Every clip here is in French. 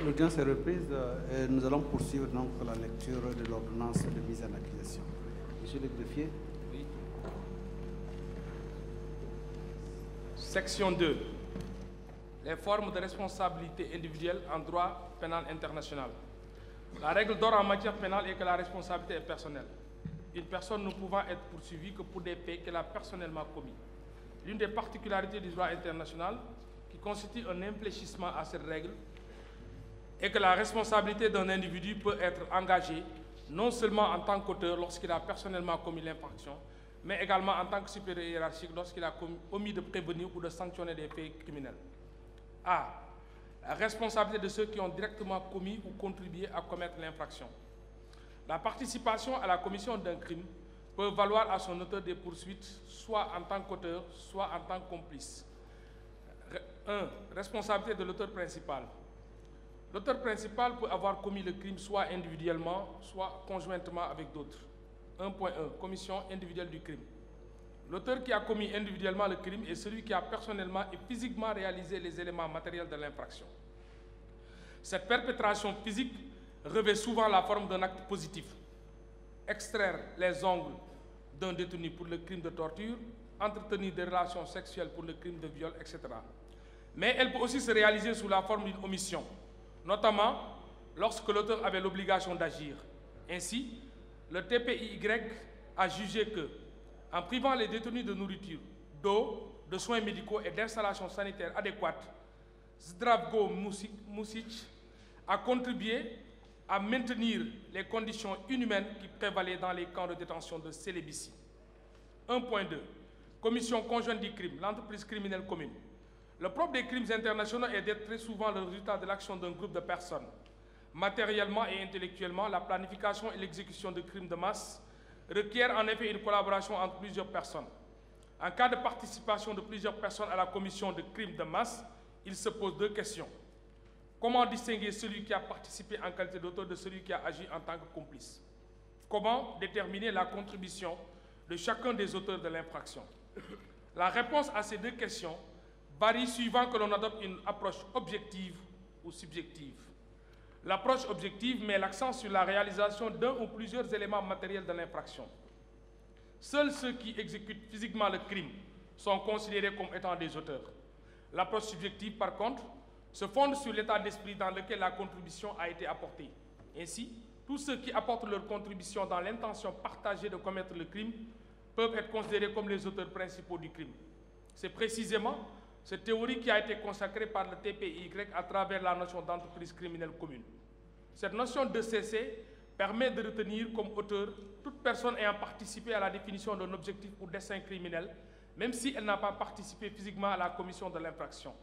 L'audience est reprise et nous allons poursuivre donc la lecture de l'ordonnance de mise en accusation. Monsieur le greffier. Oui. Section 2. Les formes de responsabilité individuelle en droit pénal international. La règle d'or en matière pénale est que la responsabilité est personnelle. Une personne ne pouvant être poursuivie que pour des faits qu'elle a personnellement commis. L'une des particularités du droit international qui constitue un infléchissement à cette règle est que la responsabilité d'un individu peut être engagée non seulement en tant qu'auteur lorsqu'il a personnellement commis l'infraction, mais également en tant que supérieur hiérarchique lorsqu'il a omis de prévenir ou de sanctionner des faits criminels. A. La responsabilité de ceux qui ont directement commis ou contribué à commettre l'infraction. La participation à la commission d'un crime peut valoir à son auteur des poursuites, soit en tant qu'auteur, soit en tant que complice. 1. Responsabilité de l'auteur principal. L'auteur principal peut avoir commis le crime soit individuellement, soit conjointement avec d'autres. 1.1. Commission individuelle du crime. L'auteur qui a commis individuellement le crime est celui qui a personnellement et physiquement réalisé les éléments matériels de l'infraction. Cette perpétration physique revêt souvent la forme d'un acte positif. Extraire les ongles d'un détenu pour le crime de torture, entretenir des relations sexuelles pour le crime de viol, etc. Mais elle peut aussi se réaliser sous la forme d'une omission, notamment lorsque l'auteur avait l'obligation d'agir. Ainsi, le TPIY a jugé que, en privant les détenus de nourriture, d'eau, de soins médicaux et d'installations sanitaires adéquates, Zdravko Mušić a contribué à maintenir les conditions inhumaines qui prévalaient dans les camps de détention de Célébici. 1.2. Commission conjointe du crime, l'entreprise criminelle commune. Le propre des crimes internationaux est d'être très souvent le résultat de l'action d'un groupe de personnes. Matériellement et intellectuellement, la planification et l'exécution de crimes de masse requièrent en effet une collaboration entre plusieurs personnes. En cas de participation de plusieurs personnes à la commission de crimes de masse, il se pose deux questions. Comment distinguer celui qui a participé en qualité d'auteur de celui qui a agi en tant que complice? Comment déterminer la contribution de chacun des auteurs de l'infraction? La réponse à ces deux questions varie suivant que l'on adopte une approche objective ou subjective. L'approche objective met l'accent sur la réalisation d'un ou plusieurs éléments matériels de l'infraction. Seuls ceux qui exécutent physiquement le crime sont considérés comme étant des auteurs. L'approche subjective, par contre, se fonde sur l'état d'esprit dans lequel la contribution a été apportée. Ainsi, tous ceux qui apportent leur contribution dans l'intention partagée de commettre le crime peuvent être considérés comme les auteurs principaux du crime. C'est précisément cette théorie qui a été consacrée par le TPIY à travers la notion d'entreprise criminelle commune. Cette notion d'ECC permet de retenir comme auteur toute personne ayant participé à la définition d'un objectif ou dessein criminel, même si elle n'a pas participé physiquement à la commission de l'infraction.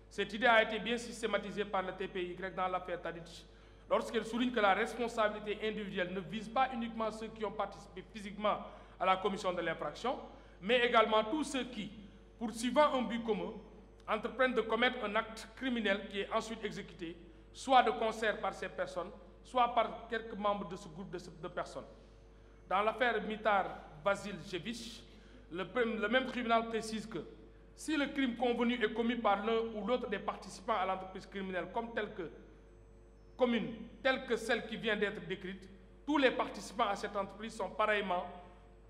Cette idée a été bien systématisée par le TPIY dans l'affaire Tadić, lorsqu'elle souligne que la responsabilité individuelle ne vise pas uniquement ceux qui ont participé physiquement à la commission de l'infraction, mais également tous ceux qui, poursuivant un but commun, entreprennent de commettre un acte criminel qui est ensuite exécuté, soit de concert par ces personnes, soit par quelques membres de ce groupe de personnes. Dans l'affaire Mitar-Vasiljevic, le même tribunal précise que si le crime convenu est commis par l'un ou l'autre des participants à l'entreprise criminelle commune, telle que celle qui vient d'être décrite, tous les participants à cette entreprise sont pareillement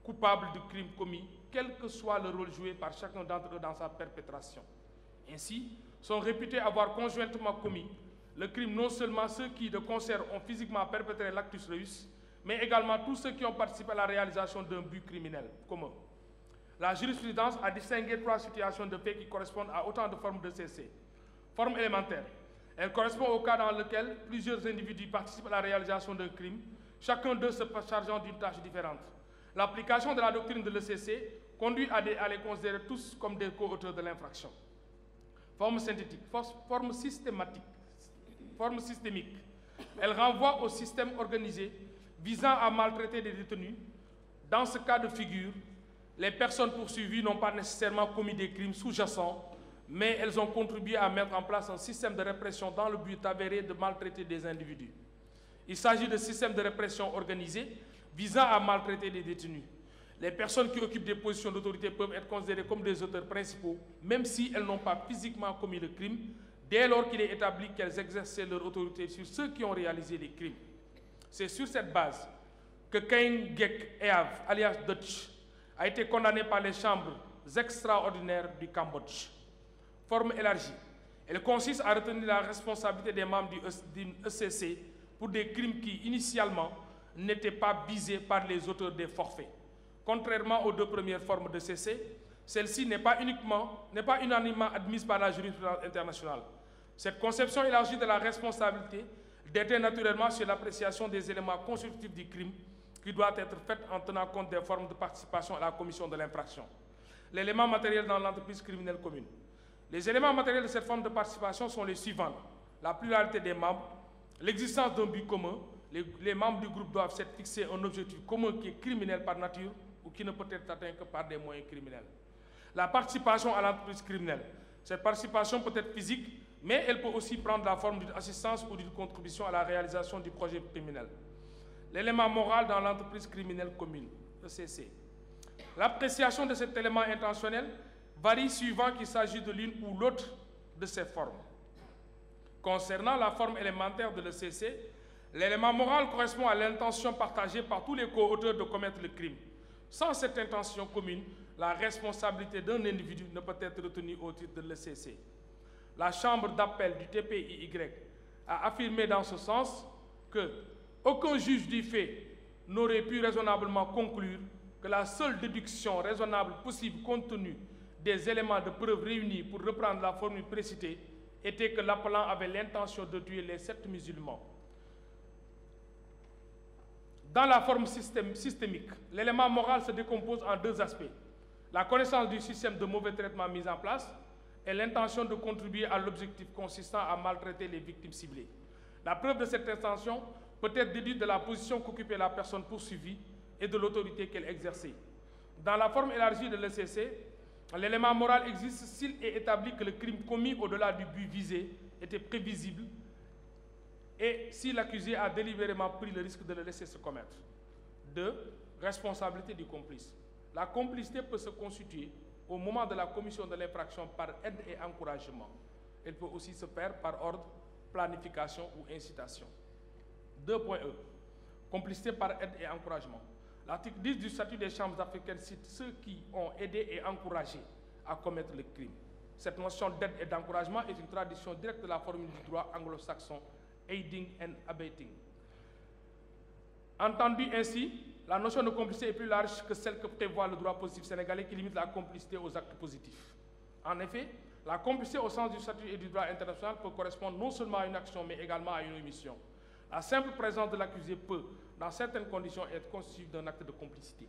coupables du crime commis, quel que soit le rôle joué par chacun d'entre eux dans sa perpétration. Ainsi, sont réputés avoir conjointement commis le crime non seulement ceux qui, de concert, ont physiquement perpétré l'actus reus, mais également tous ceux qui ont participé à la réalisation d'un but criminel commun. La jurisprudence a distingué trois situations de faits qui correspondent à autant de formes de CC. Forme élémentaire. Elle correspond au cas dans lequel plusieurs individus participent à la réalisation d'un crime, chacun d'eux se chargeant d'une tâche différente. L'application de la doctrine de l'ECC conduit à les considérer tous comme des co-auteurs de l'infraction. Forme synthétique, forme systémique. Elle renvoie au système organisé visant à maltraiter des détenus. Dans ce cas de figure, les personnes poursuivies n'ont pas nécessairement commis des crimes sous-jacents, mais elles ont contribué à mettre en place un système de répression dans le but avéré de maltraiter des individus. Il s'agit de systèmes de répression organisés visant à maltraiter des détenus. Les personnes qui occupent des positions d'autorité peuvent être considérées comme des auteurs principaux, même si elles n'ont pas physiquement commis le crime, dès lors qu'il est établi qu'elles exerçaient leur autorité sur ceux qui ont réalisé les crimes. C'est sur cette base que Kain Gek Eav, alias Dutch, a été condamné par les chambres extraordinaires du Cambodge. Forme élargie. Elle consiste à retenir la responsabilité des membres d'une ECC pour des crimes qui, initialement, n'étaient pas visés par les auteurs des forfaits. Contrairement aux deux premières formes de CC, celle-ci n'est pas unanimement admise par la jurisprudence internationale. Cette conception élargie de la responsabilité déteint naturellement sur l'appréciation des éléments constitutifs du crime qui doit être faite en tenant compte des formes de participation à la commission de l'infraction. L'élément matériel dans l'entreprise criminelle commune. Les éléments matériels de cette forme de participation sont les suivants. La pluralité des membres, l'existence d'un but commun, les membres du groupe doivent s'être fixés un objectif commun qui est criminel par nature ou qui ne peut être atteint que par des moyens criminels. La participation à l'entreprise criminelle. Cette participation peut être physique, mais elle peut aussi prendre la forme d'une assistance ou d'une contribution à la réalisation du projet criminel. L'élément moral dans l'entreprise criminelle commune, ECC. L'appréciation de cet élément intentionnel varie suivant qu'il s'agit de l'une ou l'autre de ces formes. Concernant la forme élémentaire de l'ECC, l'élément moral correspond à l'intention partagée par tous les co-auteurs de commettre le crime. Sans cette intention commune, la responsabilité d'un individu ne peut être retenue au titre de l'ECC. La chambre d'appel du TPIY a affirmé dans ce sens que aucun juge du fait n'aurait pu raisonnablement conclure que la seule déduction raisonnable possible compte tenu des éléments de preuve réunis pour reprendre la formule précitée était que l'appelant avait l'intention de tuer les 7 musulmans. Dans la forme systémique, l'élément moral se décompose en deux aspects. La connaissance du système de mauvais traitement mis en place et l'intention de contribuer à l'objectif consistant à maltraiter les victimes ciblées. La preuve de cette intention peut être déduite de la position qu'occupait la personne poursuivie et de l'autorité qu'elle exerçait. Dans la forme élargie de l'ECC, l'élément moral existe s'il est établi que le crime commis au-delà du but visé était prévisible et si l'accusé a délibérément pris le risque de le laisser se commettre. 2. Responsabilité du complice. La complicité peut se constituer au moment de la commission de l'infraction par aide et encouragement. Elle peut aussi se faire par ordre, planification ou incitation. 2.e. Complicité par aide et encouragement. L'article 10 du statut des chambres africaines cite ceux qui ont aidé et encouragé à commettre le crime. Cette notion d'aide et d'encouragement est une traduction directe de la formule du droit anglo-saxon aiding and abetting. Entendu ainsi, la notion de complicité est plus large que celle que prévoit le droit positif sénégalais qui limite la complicité aux actes positifs. En effet, la complicité au sens du statut et du droit international peut correspondre non seulement à une action mais également à une omission. La simple présence de l'accusé peut, dans certaines conditions, être constitutive d'un acte de complicité.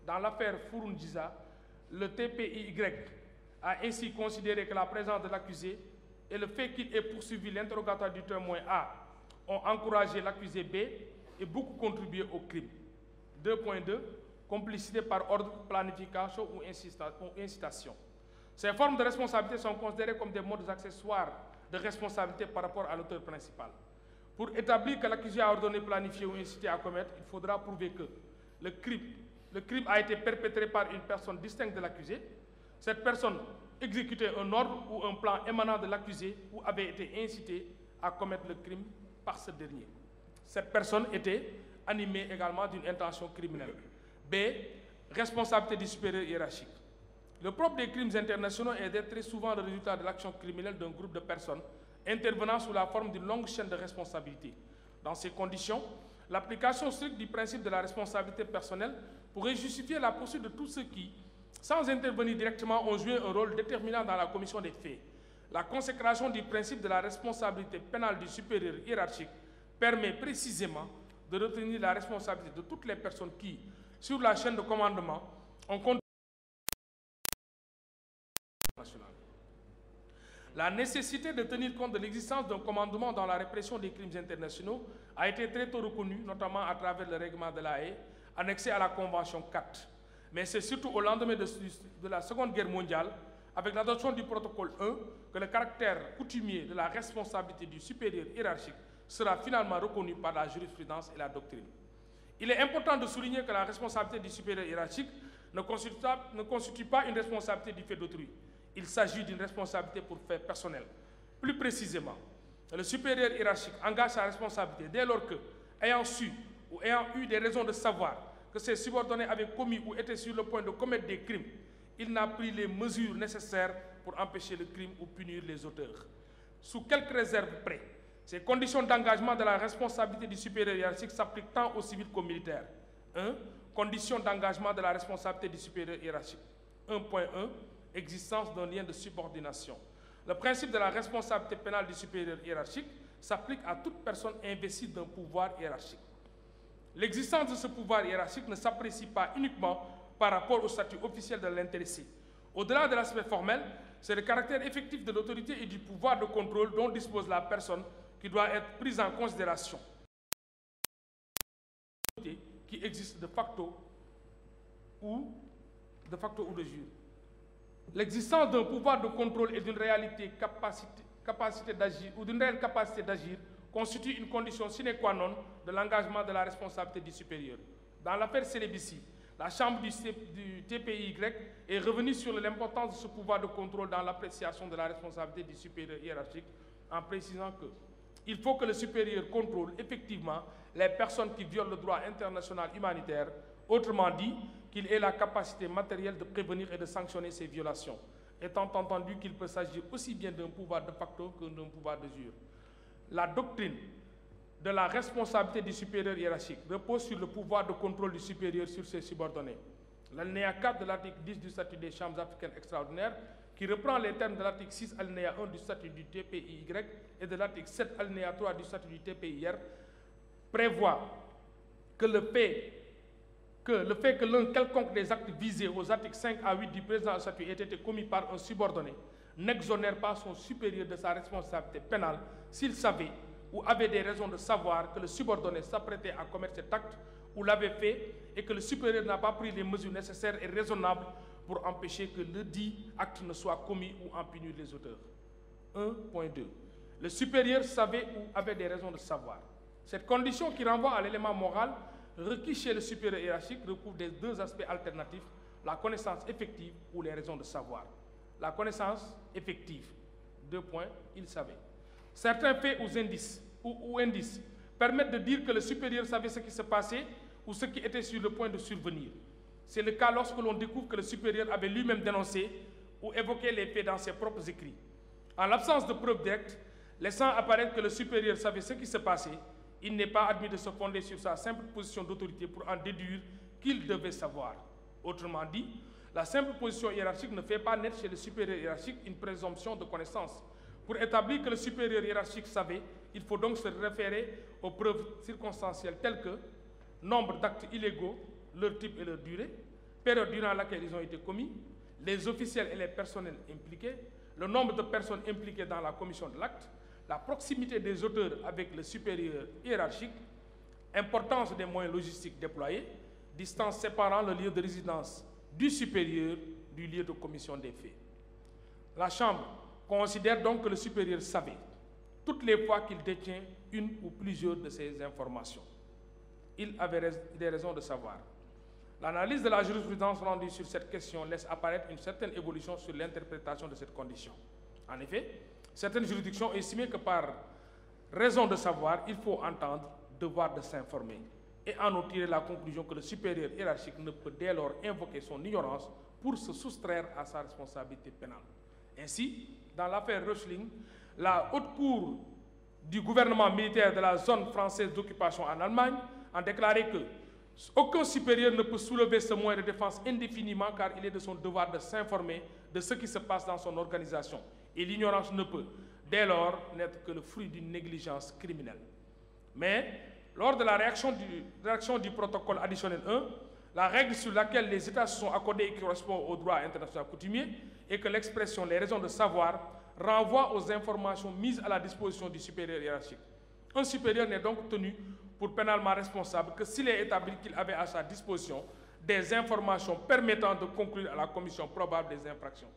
Dans l'affaire Fouroundjiza, le TPIY a ainsi considéré que la présence de l'accusé et le fait qu'il ait poursuivi l'interrogatoire du témoin A ont encouragé l'accusé B et beaucoup contribué au crime. 2.2. Complicité par ordre, planification ou incitation. Ces formes de responsabilité sont considérées comme des modes accessoires de responsabilité par rapport à l'auteur principal. Pour établir que l'accusé a ordonné, planifié ou incité à commettre, il faudra prouver que le crime a été perpétré par une personne distincte de l'accusé. Cette personne exécutait un ordre ou un plan émanant de l'accusé ou avait été incitée à commettre le crime par ce dernier. Cette personne était animée également d'une intention criminelle. B. Responsabilité du supérieur hiérarchique. Le propre des crimes internationaux est d'être très souvent le résultat de l'action criminelle d'un groupe de personnes intervenant sous la forme d'une longue chaîne de responsabilité. Dans ces conditions, l'application stricte du principe de la responsabilité personnelle pourrait justifier la poursuite de tous ceux qui, sans intervenir directement, ont joué un rôle déterminant dans la commission des faits. La consécration du principe de la responsabilité pénale du supérieur hiérarchique permet précisément de retenir la responsabilité de toutes les personnes qui, sur la chaîne de commandement, ont contribué à la nationale. La nécessité de tenir compte de l'existence d'un commandement dans la répression des crimes internationaux a été très tôt reconnue, notamment à travers le règlement de La Haye, annexé à la Convention 4. Mais c'est surtout au lendemain de la Seconde Guerre mondiale, avec l'adoption du protocole 1, que le caractère coutumier de la responsabilité du supérieur hiérarchique sera finalement reconnu par la jurisprudence et la doctrine. Il est important de souligner que la responsabilité du supérieur hiérarchique ne constitue pas une responsabilité du fait d'autrui. Il s'agit d'une responsabilité pour fait personnel. Plus précisément, le supérieur hiérarchique engage sa responsabilité dès lors que, ayant su ou ayant eu des raisons de savoir que ses subordonnés avaient commis ou étaient sur le point de commettre des crimes, il n'a pris les mesures nécessaires pour empêcher le crime ou punir les auteurs. Sous quelques réserves près, ces conditions d'engagement de la responsabilité du supérieur hiérarchique s'appliquent tant aux civils qu'aux militaires. 1. Conditions d'engagement de la responsabilité du supérieur hiérarchique. 1.1. Existence d'un lien de subordination. Le principe de la responsabilité pénale du supérieur hiérarchique s'applique à toute personne investie d'un pouvoir hiérarchique. L'existence de ce pouvoir hiérarchique ne s'apprécie pas uniquement par rapport au statut officiel de l'intéressé. Au-delà de l'aspect formel, c'est le caractère effectif de l'autorité et du pouvoir de contrôle dont dispose la personne qui doit être prise en considération. Qui existe de facto ou de jure. L'existence d'un pouvoir de contrôle et d'une réalité capacité d'agir ou d'une réelle capacité d'agir constitue une condition sine qua non de l'engagement de la responsabilité du supérieur. Dans l'affaire Célébici, la Chambre du TPY est revenue sur l'importance de ce pouvoir de contrôle dans l'appréciation de la responsabilité du supérieur hiérarchique en précisant que il faut que le supérieur contrôle effectivement les personnes qui violent le droit international humanitaire, autrement dit, qu'il ait la capacité matérielle de prévenir et de sanctionner ces violations, étant entendu qu'il peut s'agir aussi bien d'un pouvoir de facto que d'un pouvoir de jure. La doctrine de la responsabilité du supérieur hiérarchique repose sur le pouvoir de contrôle du supérieur sur ses subordonnés. L'alinéa 4 de l'article 10 du statut des chambres africaines extraordinaires, qui reprend les termes de l'article 6 alinéa 1 du statut du TPIY et de l'article 7 alinéa 3 du statut du TPIR, prévoit que le fait que l'un quelconque des actes visés aux articles 5 à 8 du présent statut ait été commis par un subordonné n'exonère pas son supérieur de sa responsabilité pénale s'il savait ou avait des raisons de savoir que le subordonné s'apprêtait à commettre cet acte ou l'avait fait et que le supérieur n'a pas pris les mesures nécessaires et raisonnables pour empêcher que le dit acte ne soit commis ou en punir les auteurs. 1.2. Le supérieur savait ou avait des raisons de savoir. Cette condition qui renvoie à l'élément moral requis chez le supérieur hiérarchique recouvre des deux aspects alternatifs, la connaissance effective ou les raisons de savoir. La connaissance effective. 2 points, il savait. Certains faits ou indices permettent de dire que le supérieur savait ce qui se passait ou ce qui était sur le point de survenir. C'est le cas lorsque l'on découvre que le supérieur avait lui-même dénoncé ou évoqué les faits dans ses propres écrits. En l'absence de preuves directes, laissant apparaître que le supérieur savait ce qui se passait, il n'est pas admis de se fonder sur sa simple position d'autorité pour en déduire qu'il devait savoir. Autrement dit, la simple position hiérarchique ne fait pas naître chez le supérieur hiérarchique une présomption de connaissance. Pour établir que le supérieur hiérarchique savait, il faut donc se référer aux preuves circonstancielles telles que nombre d'actes illégaux, leur type et leur durée, période durant laquelle ils ont été commis, les officiels et les personnels impliqués, le nombre de personnes impliquées dans la commission de l'acte, la proximité des auteurs avec le supérieur hiérarchique, importance des moyens logistiques déployés, distance séparant le lieu de résidence du supérieur du lieu de commission des faits. La Chambre considère donc que le supérieur savait, toutes les fois qu'il détient une ou plusieurs de ces informations. Il avait des raisons de savoir. L'analyse de la jurisprudence rendue sur cette question laisse apparaître une certaine évolution sur l'interprétation de cette condition. En effet, certaines juridictions ont estimé que par raison de savoir, il faut entendre devoir de s'informer et en tirer la conclusion que le supérieur hiérarchique ne peut dès lors invoquer son ignorance pour se soustraire à sa responsabilité pénale. Ainsi, dans l'affaire Röchling, la haute cour du gouvernement militaire de la zone française d'occupation en Allemagne a déclaré que aucun supérieur ne peut soulever ce moyen de défense indéfiniment car il est de son devoir de s'informer de ce qui se passe dans son organisation. Et l'ignorance ne peut, dès lors, n'être que le fruit d'une négligence criminelle. Mais, lors de la réaction du protocole additionnel 1, la règle sur laquelle les États se sont accordés et qui correspond au droit international coutumier est que l'expression « les raisons de savoir » renvoie aux informations mises à la disposition du supérieur hiérarchique. Un supérieur n'est donc tenu pour pénalement responsable que s'il est établi qu'il avait à sa disposition des informations permettant de conclure à la commission probable des infractions.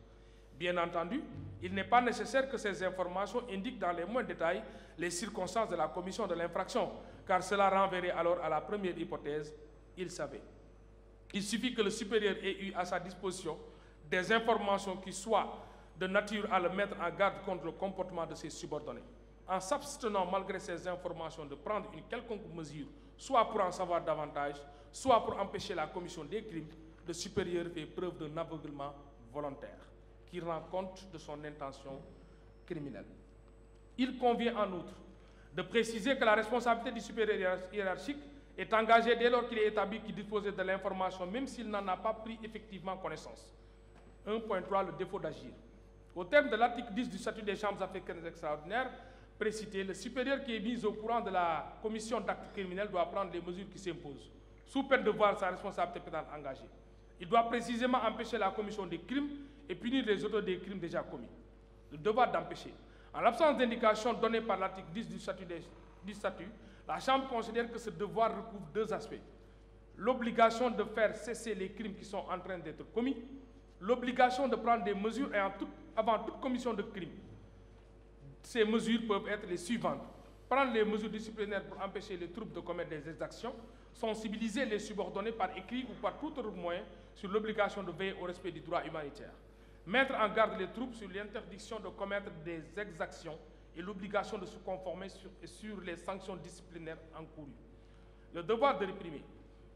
Bien entendu, il n'est pas nécessaire que ces informations indiquent dans les moindres détails les circonstances de la commission de l'infraction, car cela renverrait alors à la première hypothèse, il savait. Il suffit que le supérieur ait eu à sa disposition des informations qui soient de nature à le mettre en garde contre le comportement de ses subordonnés. En s'abstenant malgré ces informations de prendre une quelconque mesure, soit pour en savoir davantage, soit pour empêcher la commission des crimes, le supérieur fait preuve d'un aveuglement volontaire qui rend compte de son intention criminelle. Il convient en outre de préciser que la responsabilité du supérieur hiérarchique est engagée dès lors qu'il est établi qu'il disposait de l'information, même s'il n'en a pas pris effectivement connaissance. 1.3. Le défaut d'agir. Au terme de l'article 10 du statut des chambres africaines extraordinaires, précité, le supérieur qui est mis au courant de la commission d'actes criminels doit prendre les mesures qui s'imposent, sous peine de voir sa responsabilité pénale engagée. Il doit précisément empêcher la commission des crimes et punir les auteurs des crimes déjà commis. Le devoir d'empêcher. En l'absence d'indication donnée par l'article 10 du statut, la Chambre considère que ce devoir recouvre deux aspects. L'obligation de faire cesser les crimes qui sont en train d'être commis, l'obligation de prendre des mesures avant toute commission de crime. Ces mesures peuvent être les suivantes. Prendre les mesures disciplinaires pour empêcher les troupes de commettre des exactions, sensibiliser les subordonnés par écrit ou par tout autre moyen sur l'obligation de veiller au respect du droit humanitaire. Mettre en garde les troupes sur l'interdiction de commettre des exactions et l'obligation de se conformer sur les sanctions disciplinaires encourues. Le devoir de réprimer.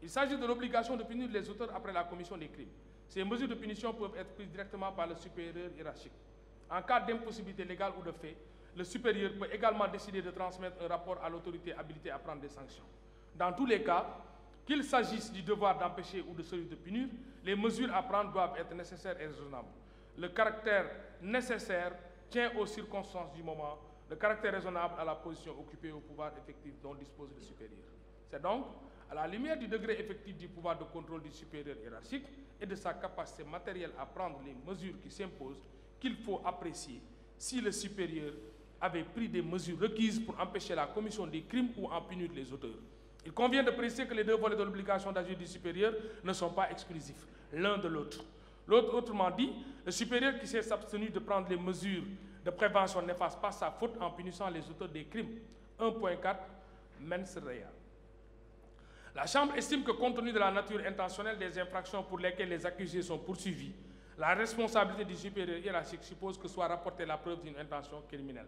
Il s'agit de l'obligation de punir les auteurs après la commission des crimes. Ces mesures de punition peuvent être prises directement par le supérieur hiérarchique. En cas d'impossibilité légale ou de fait, le supérieur peut également décider de transmettre un rapport à l'autorité habilitée à prendre des sanctions. Dans tous les cas, qu'il s'agisse du devoir d'empêcher ou de celui de punir, les mesures à prendre doivent être nécessaires et raisonnables. Le caractère nécessaire tient aux circonstances du moment, le caractère raisonnable à la position occupée au pouvoir effectif dont dispose le supérieur. C'est donc à la lumière du degré effectif du pouvoir de contrôle du supérieur hiérarchique et de sa capacité matérielle à prendre les mesures qui s'imposent qu'il faut apprécier si le supérieur avait pris des mesures requises pour empêcher la commission des crimes ou en punir les auteurs. Il convient de préciser que les deux volets de l'obligation d'agir du supérieur ne sont pas exclusifs l'un de l'autre. Autrement dit, le supérieur qui s'est abstenu de prendre les mesures de prévention n'efface pas sa faute en punissant les auteurs des crimes. 1.4 mens rea. La Chambre estime que compte tenu de la nature intentionnelle des infractions pour lesquelles les accusés sont poursuivis, la responsabilité du supérieur hiérarchique suppose que soit rapportée la preuve d'une intention criminelle.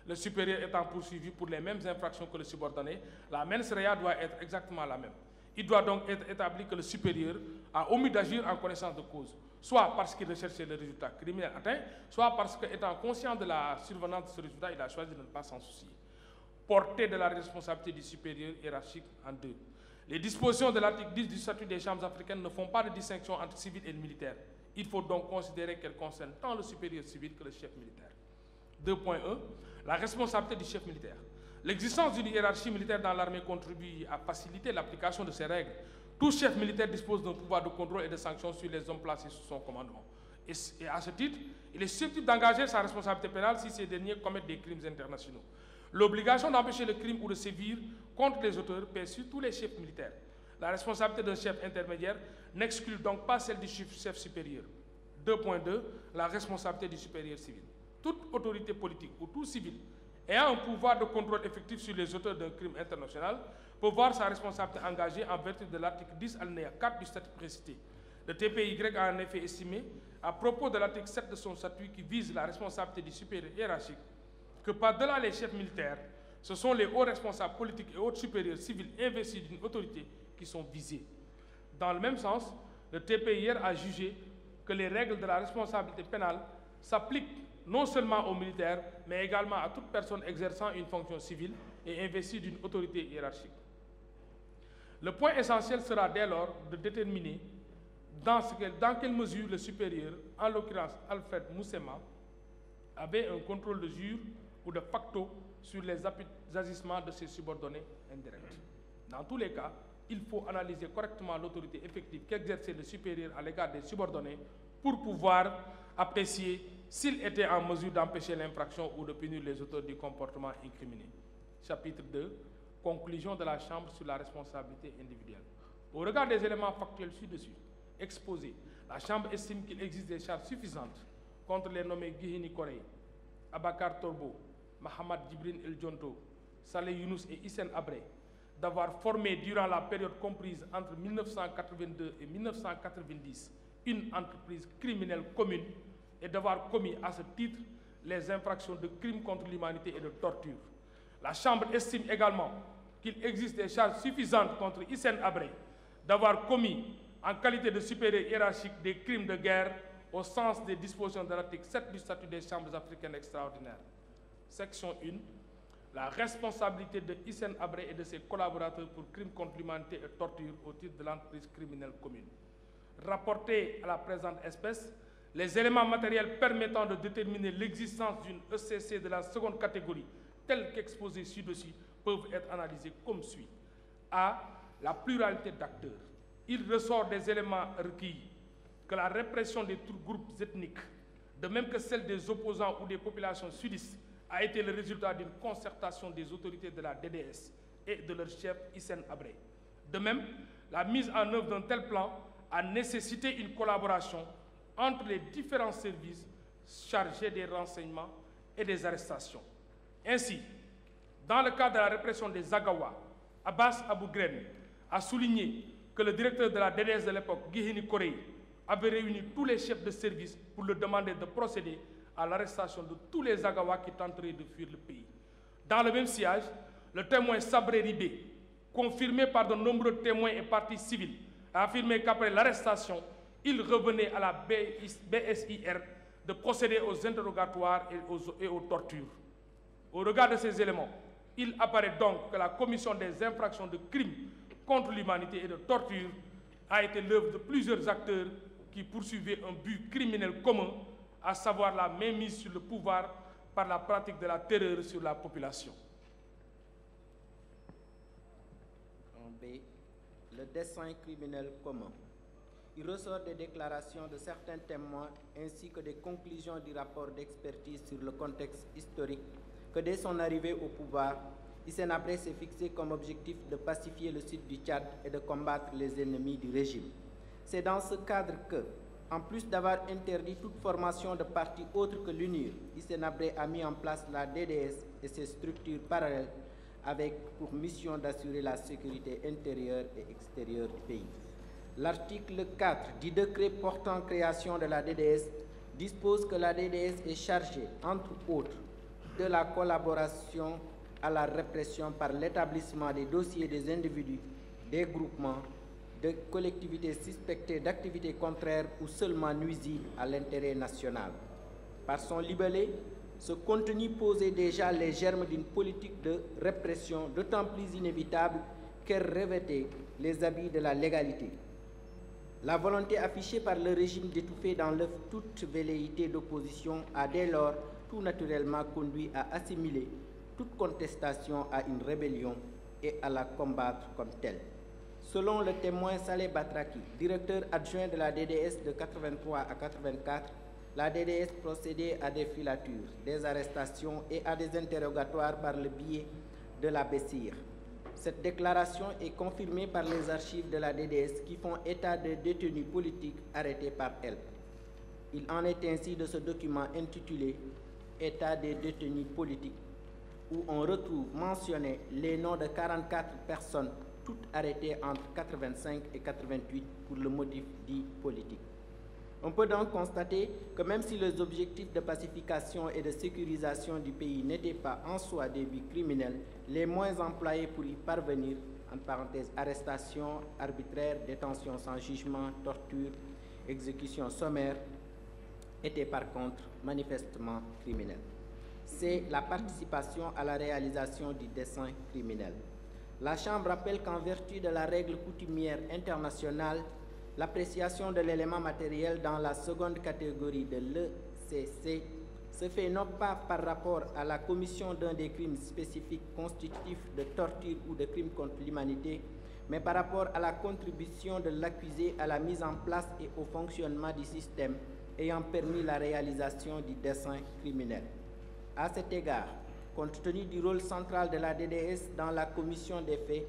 Le supérieur étant poursuivi pour les mêmes infractions que le subordonné, la mens rea doit être exactement la même. Il doit donc être établi que le supérieur a omis d'agir en connaissance de cause, soit parce qu'il recherchait le résultat criminel atteint, soit parce qu'étant conscient de la survenance de ce résultat, il a choisi de ne pas s'en soucier. Portée de la responsabilité du supérieur hiérarchique en deux. Les dispositions de l'article 10 du statut des chambres africaines ne font pas de distinction entre civil et militaire. Il faut donc considérer qu'elles concernent tant le supérieur civil que le chef militaire. 2.1. La responsabilité du chef militaire. L'existence d'une hiérarchie militaire dans l'armée contribue à faciliter l'application de ces règles. Tout chef militaire dispose d'un pouvoir de contrôle et de sanction sur les hommes placés sous son commandement. Et à ce titre, il est susceptible d'engager sa responsabilité pénale si ces derniers commettent des crimes internationaux. L'obligation d'empêcher le crime ou de sévir contre les auteurs pèse sur tous les chefs militaires. La responsabilité d'un chef intermédiaire n'exclut donc pas celle du chef supérieur. 2.2. La responsabilité du supérieur civil. Toute autorité politique ou tout civil ayant un pouvoir de contrôle effectif sur les auteurs d'un crime international peut voir sa responsabilité engagée en vertu de l'article 10 alinéa 4 du statut précité. Le TPY a en effet estimé, à propos de l'article 7 de son statut qui vise la responsabilité du supérieur hiérarchique, que par-delà les chefs militaires, ce sont les hauts responsables politiques et autres supérieurs civils investis d'une autorité qui sont visés. Dans le même sens, le TPIR a jugé que les règles de la responsabilité pénale s'appliquent non seulement aux militaires, mais également à toute personne exerçant une fonction civile et investie d'une autorité hiérarchique. Le point essentiel sera dès lors de déterminer dans quelle mesure le supérieur, en l'occurrence Alfred Moussema, avait un contrôle de jure ou de facto sur les agissements de ses subordonnés indirects. Dans tous les cas, il faut analyser correctement l'autorité effective qu'exerçait le supérieur à l'égard des subordonnés pour pouvoir apprécier s'il était en mesure d'empêcher l'infraction ou de punir les auteurs du comportement incriminé. Chapitre 2. Conclusion de la Chambre sur la responsabilité individuelle. Au regard des éléments factuels ci-dessus exposés, la Chambre estime qu'il existe des charges suffisantes contre les nommés Guihini Korey, Abakar Torbo, Mahamad Djibril El Djonto, Saleh Younous et Hissène Abré d'avoir formé durant la période comprise entre 1982 et 1990 une entreprise criminelle commune et d'avoir commis à ce titre les infractions de crimes contre l'humanité et de torture. La Chambre estime également qu'il existe des charges suffisantes contre Hissène Habré d'avoir commis, en qualité de supérieur hiérarchique, des crimes de guerre au sens des dispositions de l'article 7 du statut des chambres africaines extraordinaires. Section 1. La responsabilité de Hissène Habré et de ses collaborateurs pour crimes contre l'humanité et torture au titre de l'entreprise criminelle commune. Rapportés à la présente espèce, les éléments matériels permettant de déterminer l'existence d'une ECC de la seconde catégorie, telle qu'exposée ci-dessus, peuvent être analysés comme suit. A. La pluralité d'acteurs. Il ressort des éléments requis que la répression des groupes ethniques, de même que celle des opposants ou des populations sudistes, a été le résultat d'une concertation des autorités de la DDS et de leur chef Hissène Habré. De même, la mise en œuvre d'un tel plan a nécessité une collaboration entre les différents services chargés des renseignements et des arrestations. Ainsi, dans le cadre de la répression des Agawa, Abbas Abou Gren a souligné que le directeur de la DDS de l'époque, Guihini Korei, avait réuni tous les chefs de service pour leur demander de procéder à l'arrestation de tous les Agawa qui tenteraient de fuir le pays. Dans le même sillage, le témoin Sabré Ribé, confirmé par de nombreux témoins et parties civiles, a affirmé qu'après l'arrestation, il revenait à la BSIR de procéder aux interrogatoires et aux tortures. Au regard de ces éléments, il apparaît donc que la commission des infractions de crimes contre l'humanité et de torture a été l'œuvre de plusieurs acteurs qui poursuivaient un but criminel commun, à savoir la mainmise sur le pouvoir par la pratique de la terreur sur la population. En B, le dessein criminel commun. Il ressort des déclarations de certains témoins ainsi que des conclusions du rapport d'expertise sur le contexte historique que dès son arrivée au pouvoir, Hissène Habré s'est fixé comme objectif de pacifier le sud du Tchad et de combattre les ennemis du régime. C'est dans ce cadre que, en plus d'avoir interdit toute formation de partis autres que l'UNIR, Hissène Habré a mis en place la DDS et ses structures parallèles avec pour mission d'assurer la sécurité intérieure et extérieure du pays. L'article 4 du décret portant création de la DDS dispose que la DDS est chargée, entre autres, de la collaboration à la répression par l'établissement des dossiers des individus, des groupements, de collectivités suspectées d'activités contraires ou seulement nuisibles à l'intérêt national. Par son libellé, ce contenu posait déjà les germes d'une politique de répression d'autant plus inévitable qu'elle revêtait les habits de la légalité. La volonté affichée par le régime d'étouffer dans l'œuf toute velléité d'opposition a dès lors tout naturellement conduit à assimiler toute contestation à une rébellion et à la combattre comme telle. Selon le témoin Saleh Batraki, directeur adjoint de la DDS de 83 à 84, la DDS procédait à des filatures, des arrestations et à des interrogatoires par le biais de la BSIR. Cette déclaration est confirmée par les archives de la DDS qui font état de détenus politiques arrêtés par elle. Il en est ainsi de ce document intitulé « État des détenus politiques » où on retrouve mentionnés les noms de 44 personnes, toutes arrêtées entre 85 et 88 pour le motif dit politique. On peut donc constater que même si les objectifs de pacification et de sécurisation du pays n'étaient pas en soi des buts criminels, les moyens employés pour y parvenir, entre parenthèses, arrestation arbitraire, détention sans jugement, torture, exécution sommaire, étaient par contre manifestement criminels. C'est la participation à la réalisation du dessein criminel. La Chambre rappelle qu'en vertu de la règle coutumière internationale, l'appréciation de l'élément matériel dans la seconde catégorie de l'ECC se fait non pas par rapport à la commission d'un des crimes spécifiques constitutifs de torture ou de crimes contre l'humanité, mais par rapport à la contribution de l'accusé à la mise en place et au fonctionnement du système ayant permis la réalisation du dessein criminel. À cet égard, compte tenu du rôle central de la DDS dans la commission des faits,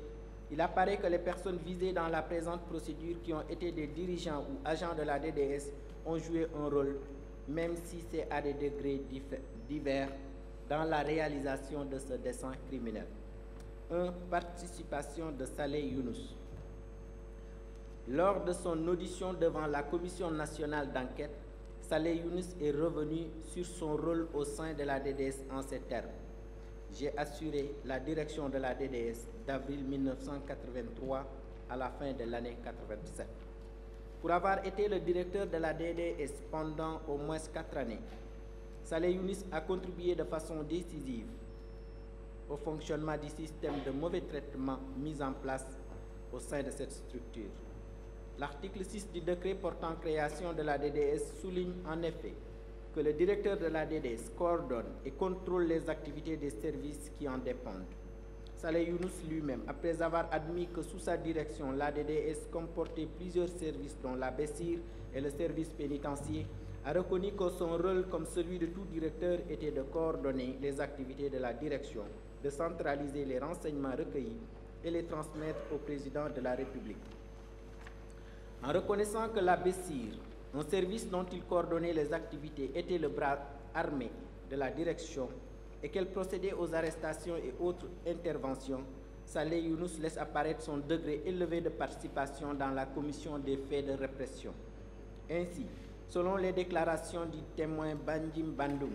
il apparaît que les personnes visées dans la présente procédure qui ont été des dirigeants ou agents de la DDS ont joué un rôle, même si c'est à des degrés divers, dans la réalisation de ce dessein criminel. 1. Participation de Saleh Younous. Lors de son audition devant la Commission nationale d'enquête, Saleh Younus est revenu sur son rôle au sein de la DDS en ces termes. J'ai assuré la direction de la DDS d'avril 1983 à la fin de l'année 87. Pour avoir été le directeur de la DDS pendant au moins 4 années, Saleh Younus a contribué de façon décisive au fonctionnement du système de mauvais traitement mis en place au sein de cette structure. L'article 6 du décret portant création de la DDS souligne en effet que le directeur de la DDS coordonne et contrôle les activités des services qui en dépendent. Saleh Younus lui-même, après avoir admis que sous sa direction, la DDS comportait plusieurs services dont la BESIR et le service pénitentiaire, a reconnu que son rôle comme celui de tout directeur était de coordonner les activités de la direction, de centraliser les renseignements recueillis et les transmettre au président de la République. En reconnaissant que la BESIR, un service dont il coordonnait les activités, était le bras armé de la direction et qu'elle procédait aux arrestations et autres interventions, Saleh Younus laisse apparaître son degré élevé de participation dans la commission des faits de répression. Ainsi, selon les déclarations du témoin Bandim Bandoum,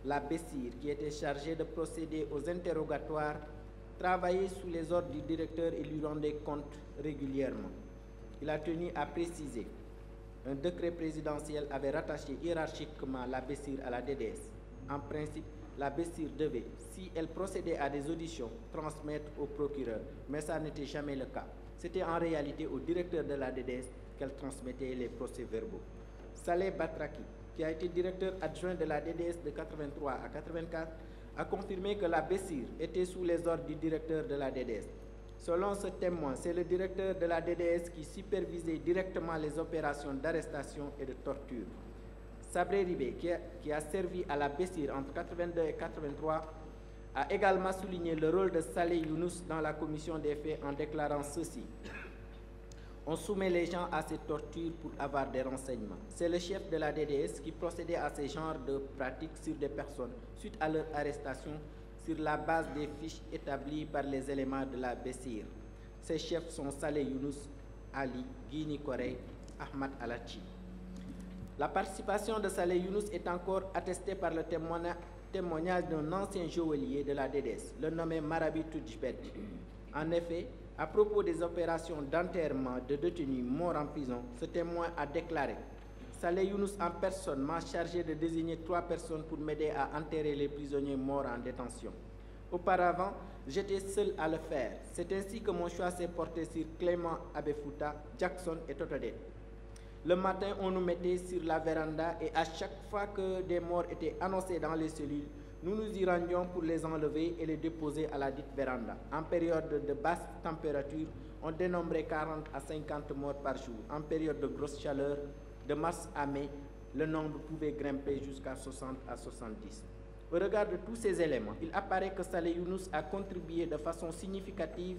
la BESIR, qui était chargée de procéder aux interrogatoires, travaillait sous les ordres du directeur et lui rendait compte régulièrement. Il a tenu à préciser un décret présidentiel avait rattaché hiérarchiquement la BESIR à la DDS. En principe, la BESIR devait, si elle procédait à des auditions, transmettre au procureur, mais ça n'était jamais le cas. C'était en réalité au directeur de la DDS qu'elle transmettait les procès-verbaux. Saleh Batraki, qui a été directeur adjoint de la DDS de 83 à 84, a confirmé que la BESIR était sous les ordres du directeur de la DDS. Selon ce témoin, c'est le directeur de la DDS qui supervisait directement les opérations d'arrestation et de torture. Sabré Ribé, qui a servi à la BESIR entre 82 et 83, a également souligné le rôle de Saleh Younus dans la commission des faits en déclarant ceci. On soumet les gens à ces tortures pour avoir des renseignements. C'est le chef de la DDS qui procédait à ces genres de pratiques sur des personnes suite à leur arrestation sur la base des fiches établies par les éléments de la BESIR. Ces chefs sont Saleh Younus, Ali, Guini Korey, Ahmad Alachi. La participation de Saleh Younus est encore attestée par le témoignage d'un ancien geôlier de la DDS, le nommé Marabi Toudjbet. En effet, à propos des opérations d'enterrement de détenus morts en prison, ce témoin a déclaré « Saleh Younus en personne m'a chargé de désigner 3 personnes pour m'aider à enterrer les prisonniers morts en détention. Auparavant, j'étais seul à le faire. C'est ainsi que mon choix s'est porté sur Clément Abefouta, Jackson et Totodé. Le matin, on nous mettait sur la véranda et à chaque fois que des morts étaient annoncés dans les cellules, nous nous y rendions pour les enlever et les déposer à la dite véranda. En période de basse température, on dénombrait 40 à 50 morts par jour. En période de grosse chaleur, de mars à mai, le nombre pouvait grimper jusqu'à 60 à 70. Au regard de tous ces éléments, il apparaît que Saleh Younus a contribué de façon significative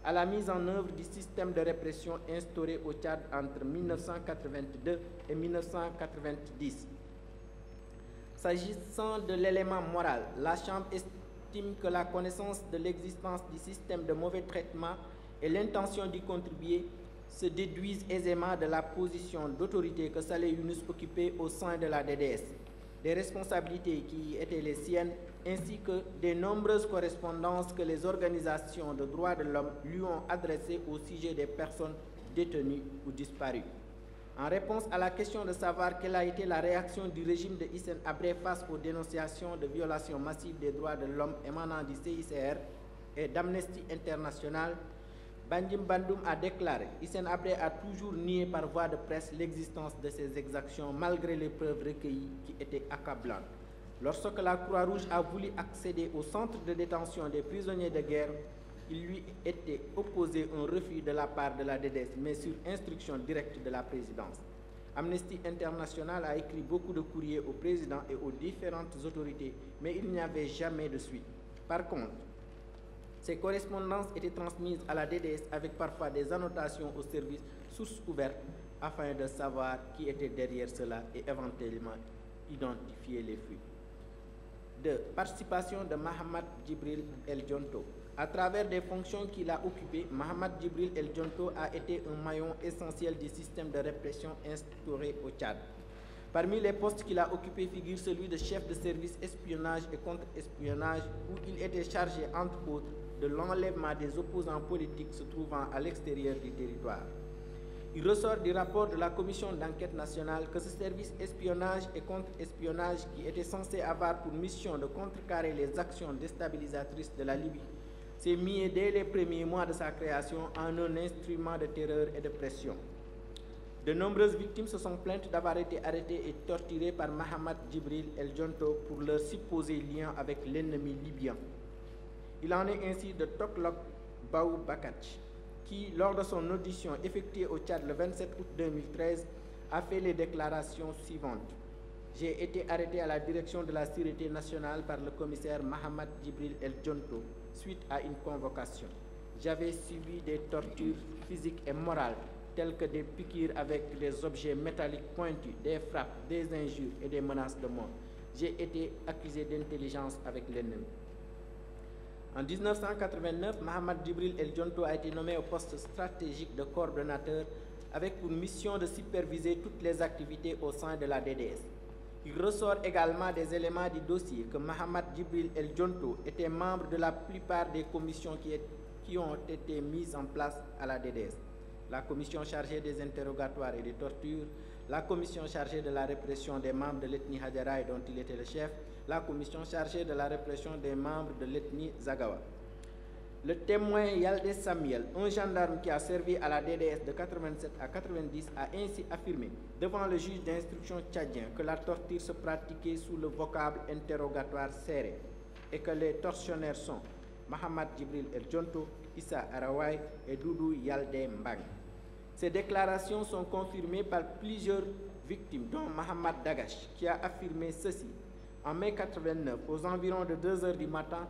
à la mise en œuvre du système de répression instauré au Tchad entre 1982 et 1990. S'agissant de l'élément moral, la Chambre estime que la connaissance de l'existence du système de mauvais traitement et l'intention d'y contribuer se déduisent aisément de la position d'autorité que Saleh Younus occupait au sein de la DDS, des responsabilités qui étaient les siennes, ainsi que des nombreuses correspondances que les organisations de droits de l'homme lui ont adressées au sujet des personnes détenues ou disparues. En réponse à la question de savoir quelle a été la réaction du régime de Hissène Habré face aux dénonciations de violations massives des droits de l'homme émanant du CICR et d'Amnesty International, Bandim Bandoum a déclaré « Hissène Habré a toujours nié par voie de presse l'existence de ces exactions malgré les preuves recueillies qui étaient accablantes. Lorsque la Croix-Rouge a voulu accéder au centre de détention des prisonniers de guerre, il lui était opposé un refus de la part de la DDS, mais sur instruction directe de la présidence. Amnesty International a écrit beaucoup de courriers au président et aux différentes autorités, mais il n'y avait jamais de suite. Par contre, ces correspondances étaient transmises à la DDS avec parfois des annotations au service sources ouvertes afin de savoir qui était derrière cela et éventuellement identifier les flux. 2. Participation de Mahamad Djibril El Djonto. À travers des fonctions qu'il a occupées, Mahamad Djibril El Djonto a été un maillon essentiel du système de répression instauré au Tchad. Parmi les postes qu'il a occupés figure celui de chef de service espionnage et contre-espionnage, où il était chargé, entre autres, de l'enlèvement des opposants politiques se trouvant à l'extérieur du territoire. Il ressort du rapport de la commission d'enquête nationale que ce service espionnage et contre-espionnage, qui était censé avoir pour mission de contrecarrer les actions déstabilisatrices de la Libye, s'est mis dès les premiers mois de sa création en un instrument de terreur et de pression. De nombreuses victimes se sont plaintes d'avoir été arrêtées et torturées par Mohamed Djibril El Djonto pour leur supposé lien avec l'ennemi libyen. Il en est ainsi de Toklok Baou Bakach, qui, lors de son audition effectuée au Tchad le 27 août 2013, a fait les déclarations suivantes. J'ai été arrêté à la direction de la sécurité nationale par le commissaire Mohamed Djibril El Djonto suite à une convocation. J'avais subi des tortures physiques et morales, telles que des piqûres avec des objets métalliques pointus, des frappes, des injures et des menaces de mort. J'ai été accusé d'intelligence avec l'ennemi. En 1989, Mohamed Djibril El Djonto a été nommé au poste stratégique de coordonnateur avec pour mission de superviser toutes les activités au sein de la DDS. Il ressort également des éléments du dossier que Mohamed Djibril El Djonto était membre de la plupart des commissions qui ont été mises en place à la DDS. La commission chargée des interrogatoires et des tortures, la commission chargée de la répression des membres de l'ethnie Hadjaraï dont il était le chef, la commission chargée de la répression des membres de l'ethnie Zagawa. Le témoin Yaldé Samuel, un gendarme qui a servi à la DDS de 87 à 90, a ainsi affirmé devant le juge d'instruction tchadien que la torture se pratiquait sous le vocable interrogatoire serré et que les tortionnaires sont Mohamed Djibril El Djonto, Issa Arawai et Doudou Yaldé Mbang. Ces déclarations sont confirmées par plusieurs victimes, dont Mohamed Dagash, qui a affirmé ceci. En mai 89, aux environs de 2 heures du matin,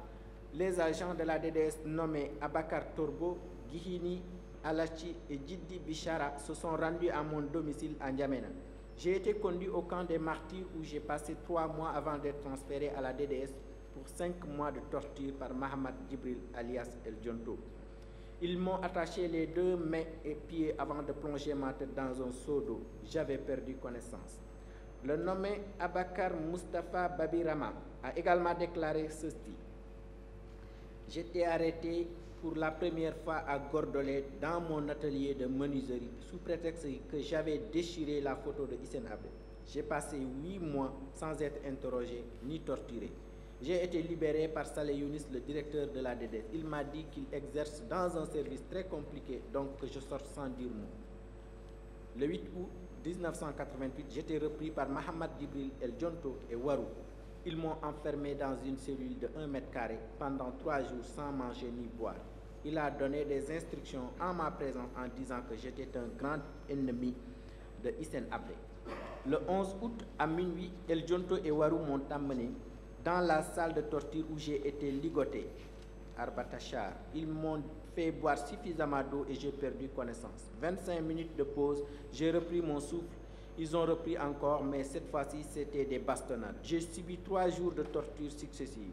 les agents de la DDS nommés Abakar Torbo, Gihini, Alachi et Djiddi Bichara se sont rendus à mon domicile à N'Djamena. J'ai été conduit au camp des martyrs où j'ai passé 3 mois avant d'être transféré à la DDS pour 5 mois de torture par Mohamed Djibril alias El Djonto. Ils m'ont attaché les 2 mains et pieds avant de plonger ma tête dans un seau d'eau. J'avais perdu connaissance. Le nommé Abakar Mustafa Babirama a également déclaré ceci. J'étais arrêté pour la première fois à Gordolet dans mon atelier de menuiserie sous prétexte que j'avais déchiré la photo de Hissène Habré. J'ai passé 8 mois sans être interrogé ni torturé. J'ai été libéré par Saleh Younis, le directeur de la DDS. Il m'a dit qu'il exerce dans un service très compliqué, donc que je sorte sans dire mot. Le 8 août 1988, j'étais repris par Mohamed Djibril El Djonto et Warou. Ils m'ont enfermé dans une cellule de 1 mètre carré pendant 3 jours sans manger ni boire. Il a donné des instructions en ma présence en disant que j'étais un grand ennemi de Hissène Habré. Le 11 août à minuit, El Djonto et Warou m'ont amené dans la salle de torture où j'ai été ligoté. Arbatachar. Ils m'ont fait boire suffisamment d'eau et j'ai perdu connaissance. 25 minutes de pause, j'ai repris mon souffle. Ils ont repris encore, mais cette fois-ci, c'était des bastonnades. J'ai subi 3 jours de torture successives.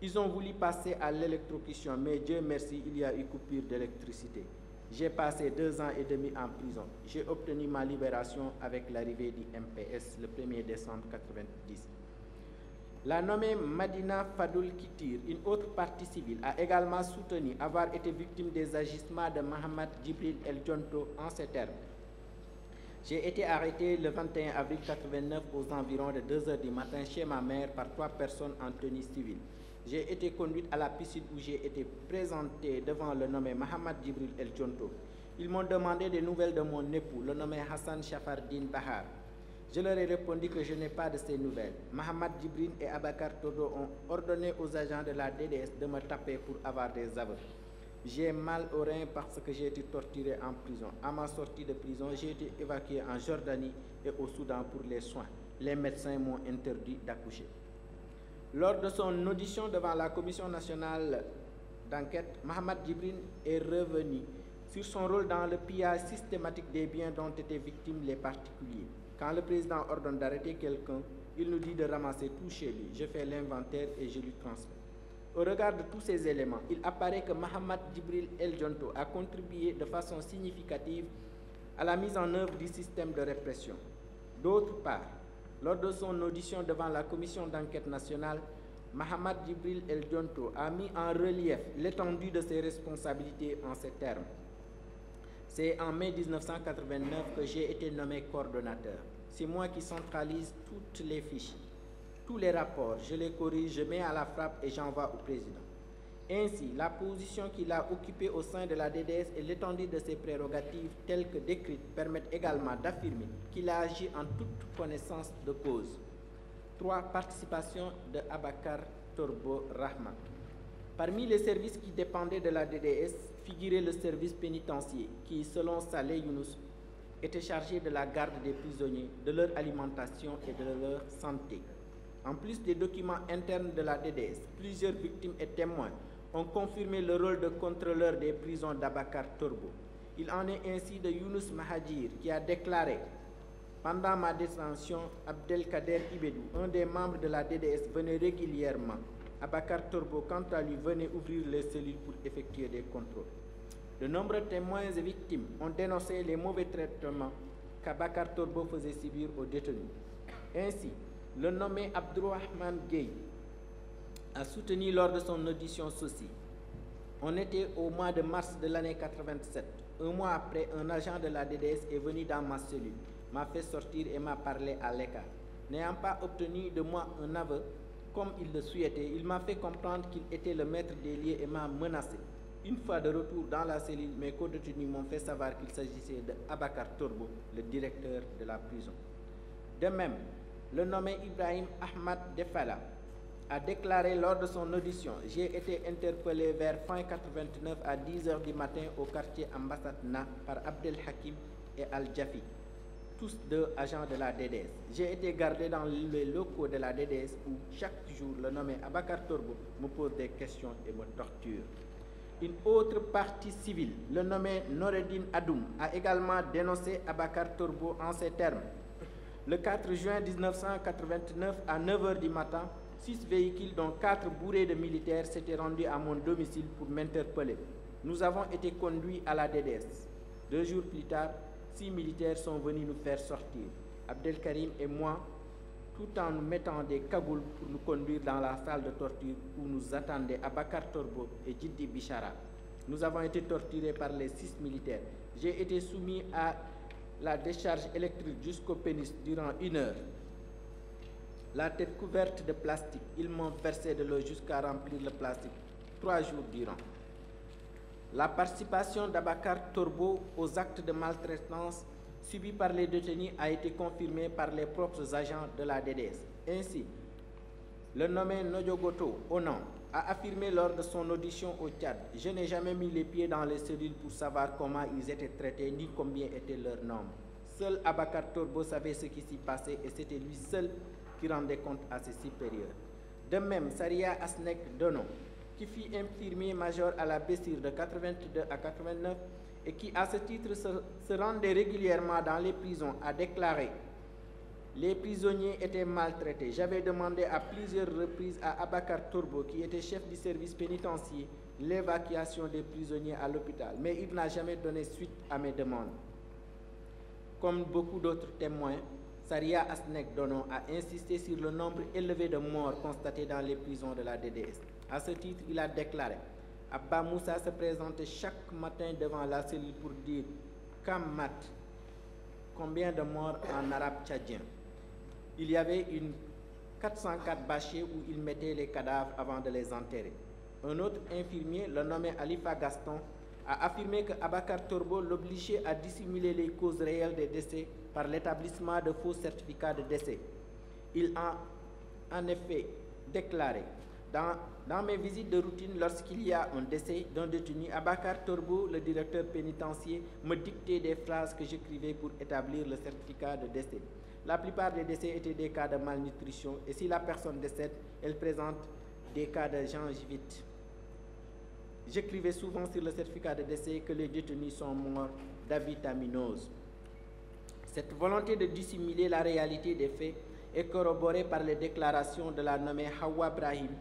Ils ont voulu passer à l'électrocution, mais Dieu merci, il y a eu coupure d'électricité. J'ai passé 2 ans et demi en prison. J'ai obtenu ma libération avec l'arrivée du MPS le 1er décembre 1990. La nommée Madina Fadoul Kitir, une autre partie civile, a également soutenu avoir été victime des agissements de Mohamed Djibril El Djonto en ces termes. J'ai été arrêté le 21 avril 1989 aux environs de 2 heures du matin chez ma mère par 3 personnes en tenue civile. J'ai été conduite à la piscine où j'ai été présenté devant le nommé Mohamed Djibril El Djonto. Ils m'ont demandé des nouvelles de mon époux, le nommé Hassan Chafardine Bahar. Je leur ai répondu que je n'ai pas de ces nouvelles. Mohamed Djibril et Abakar Todo ont ordonné aux agents de la DDS de me taper pour avoir des aveux. J'ai mal au rein parce que j'ai été torturé en prison. À ma sortie de prison, j'ai été évacué en Jordanie et au Soudan pour les soins. Les médecins m'ont interdit d'accoucher. Lors de son audition devant la Commission nationale d'enquête, Mohamed Djibril est revenu sur son rôle dans le pillage systématique des biens dont étaient victimes les particuliers. Quand le président ordonne d'arrêter quelqu'un, il nous dit de ramasser tout chez lui. Je fais l'inventaire et je lui transmets. Au regard de tous ces éléments, il apparaît que Mohamed Djibril El Djonto a contribué de façon significative à la mise en œuvre du système de répression. D'autre part, Lors de son audition devant la commission d'enquête nationale, Mahamad Djibril El Dionto a mis en relief l'étendue de ses responsabilités en ces termes. C'est en mai 1989 que j'ai été nommé coordonnateur. C'est moi qui centralise toutes les fiches, tous les rapports, je les corrige, je mets à la frappe et j'envoie au président. Ainsi, la position qu'il a occupée au sein de la DDS et l'étendue de ses prérogatives telles que décrites permettent également d'affirmer qu'il a agi en toute connaissance de cause. 3. Participation de Abakar Torbo Rahman. Parmi les services qui dépendaient de la DDS figurait le service pénitentiaire qui, selon Saleh Younous, était chargé de la garde des prisonniers, de leur alimentation et de leur santé. En plus des documents internes de la DDS, plusieurs victimes et témoins ont confirmé le rôle de contrôleur des prisons d'Abakar Torbo. Il en est ainsi de Younous Mahadjir qui a déclaré « Pendant ma détention, Abdelkader Ibedou, un des membres de la DDS, venait régulièrement. Abakar Torbo, quant à lui, venait ouvrir les cellules pour effectuer des contrôles. » De nombreux témoins et victimes ont dénoncé les mauvais traitements qu'Abakar Torbo faisait subir aux détenus. Ainsi, le nommé Abdourahmane Gueye a soutenu lors de son audition ceci. On était au mois de mars de l'année 87. Un mois après, un agent de la DDS est venu dans ma cellule, m'a fait sortir et m'a parlé à l'écart. N'ayant pas obtenu de moi un aveu, comme il le souhaitait, il m'a fait comprendre qu'il était le maître des lieux et m'a menacé. Une fois de retour dans la cellule, mes co-détenus m'ont fait savoir qu'il s'agissait de Abakar Torbo, le directeur de la prison. De même, le nommé Ibrahim Ahmad Defala a déclaré lors de son audition « J'ai été interpellé vers fin 89 à 10h du matin au quartier Ambassadna par Abdel Hakim et Al-Jafi, tous deux agents de la DDS. J'ai été gardé dans les locaux de la DDS où chaque jour le nommé Abakar Torbo me pose des questions et me torture. » Une autre partie civile, le nommé Noreddin Adoum, a également dénoncé Abakar Torbo en ces termes. Le 4 juin 1989, à 9h du matin, 6 véhicules, dont 4 bourrés de militaires, s'étaient rendus à mon domicile pour m'interpeller. Nous avons été conduits à la DDS. 2 jours plus tard, 6 militaires sont venus nous faire sortir, Abdelkarim et moi, tout en nous mettant des cagoules pour nous conduire dans la salle de torture où nous attendaient Abakar Torbo et Djiddi Bichara. Nous avons été torturés par les 6 militaires. J'ai été soumis à la décharge électrique jusqu'au pénis durant 1 heure. La tête couverte de plastique, ils m'ont versé de l'eau jusqu'à remplir le plastique 3 jours durant. La participation d'Abakar Torbo aux actes de maltraitance subis par les détenus a été confirmée par les propres agents de la DDS. Ainsi, le nommé Nodjogoto Onan a affirmé lors de son audition au Tchad « Je n'ai jamais mis les pieds dans les cellules pour savoir comment ils étaient traités ni combien était leur nombre. Seul Abakar Torbo savait ce qui s'y passait et c'était lui seul qui rendait compte à ses supérieurs. » De même, Saria Asnek Dono, qui fut infirmier-major à la Bessir de 82 à 89 et qui, à ce titre, se rendait régulièrement dans les prisons, a déclaré « Les prisonniers étaient maltraités. J'avais demandé à plusieurs reprises à Abakar Torbo, qui était chef du service pénitentiaire, l'évacuation des prisonniers à l'hôpital, mais il n'a jamais donné suite à mes demandes. » Comme beaucoup d'autres témoins, Saria Asnek Dono a insisté sur le nombre élevé de morts constatés dans les prisons de la DDS. À ce titre, il a déclaré « Abba Moussa se présentait chaque matin devant la cellule pour dire « Kammat », combien de morts en arabe tchadien. Il y avait une 404 bâchers où il mettait les cadavres avant de les enterrer. Un autre infirmier, le nommé Alifa Gaston, a affirmé que Abakar Torbo l'obligeait à dissimuler les causes réelles des décès par l'établissement de faux certificats de décès. Il a en effet déclaré dans mes visites de routine, lorsqu'il y a un décès d'un détenu, Abakar Torbo, le directeur pénitentiaire, me dictait des phrases que j'écrivais pour établir le certificat de décès. La plupart des décès étaient des cas de malnutrition et si la personne décède, elle présente des cas de gingivite. J'écrivais souvent sur le certificat de décès que les détenus sont morts d'avitaminose. Cette volonté de dissimuler la réalité des faits est corroborée par les déclarations de la nommée Hawa Brahim,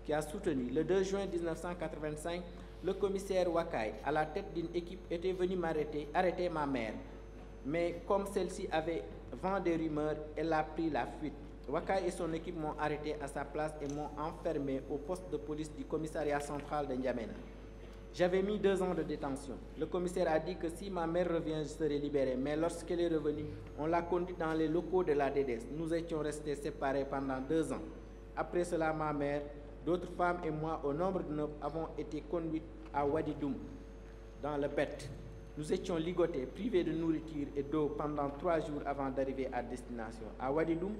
qui a soutenu le 2 juin 1985, le commissaire Wakay, à la tête d'une équipe, était venu arrêter ma mère. Mais comme celle-ci avait vent des rumeurs, elle a pris la fuite. Waka et son équipe m'ont arrêté à sa place et m'ont enfermé au poste de police du commissariat central de N'Djamena. J'avais mis 2 ans de détention. Le commissaire a dit que si ma mère revient, je serai libéré. Mais lorsqu'elle est revenue, on l'a conduite dans les locaux de la DDS. Nous étions restés séparés pendant 2 ans. Après cela, ma mère, d'autres femmes et moi, au nombre de 9, avons été conduites à Wadidoum, dans le Bet. Nous étions ligotés, privés de nourriture et d'eau pendant 3 jours avant d'arriver à destination. À Wadidoum,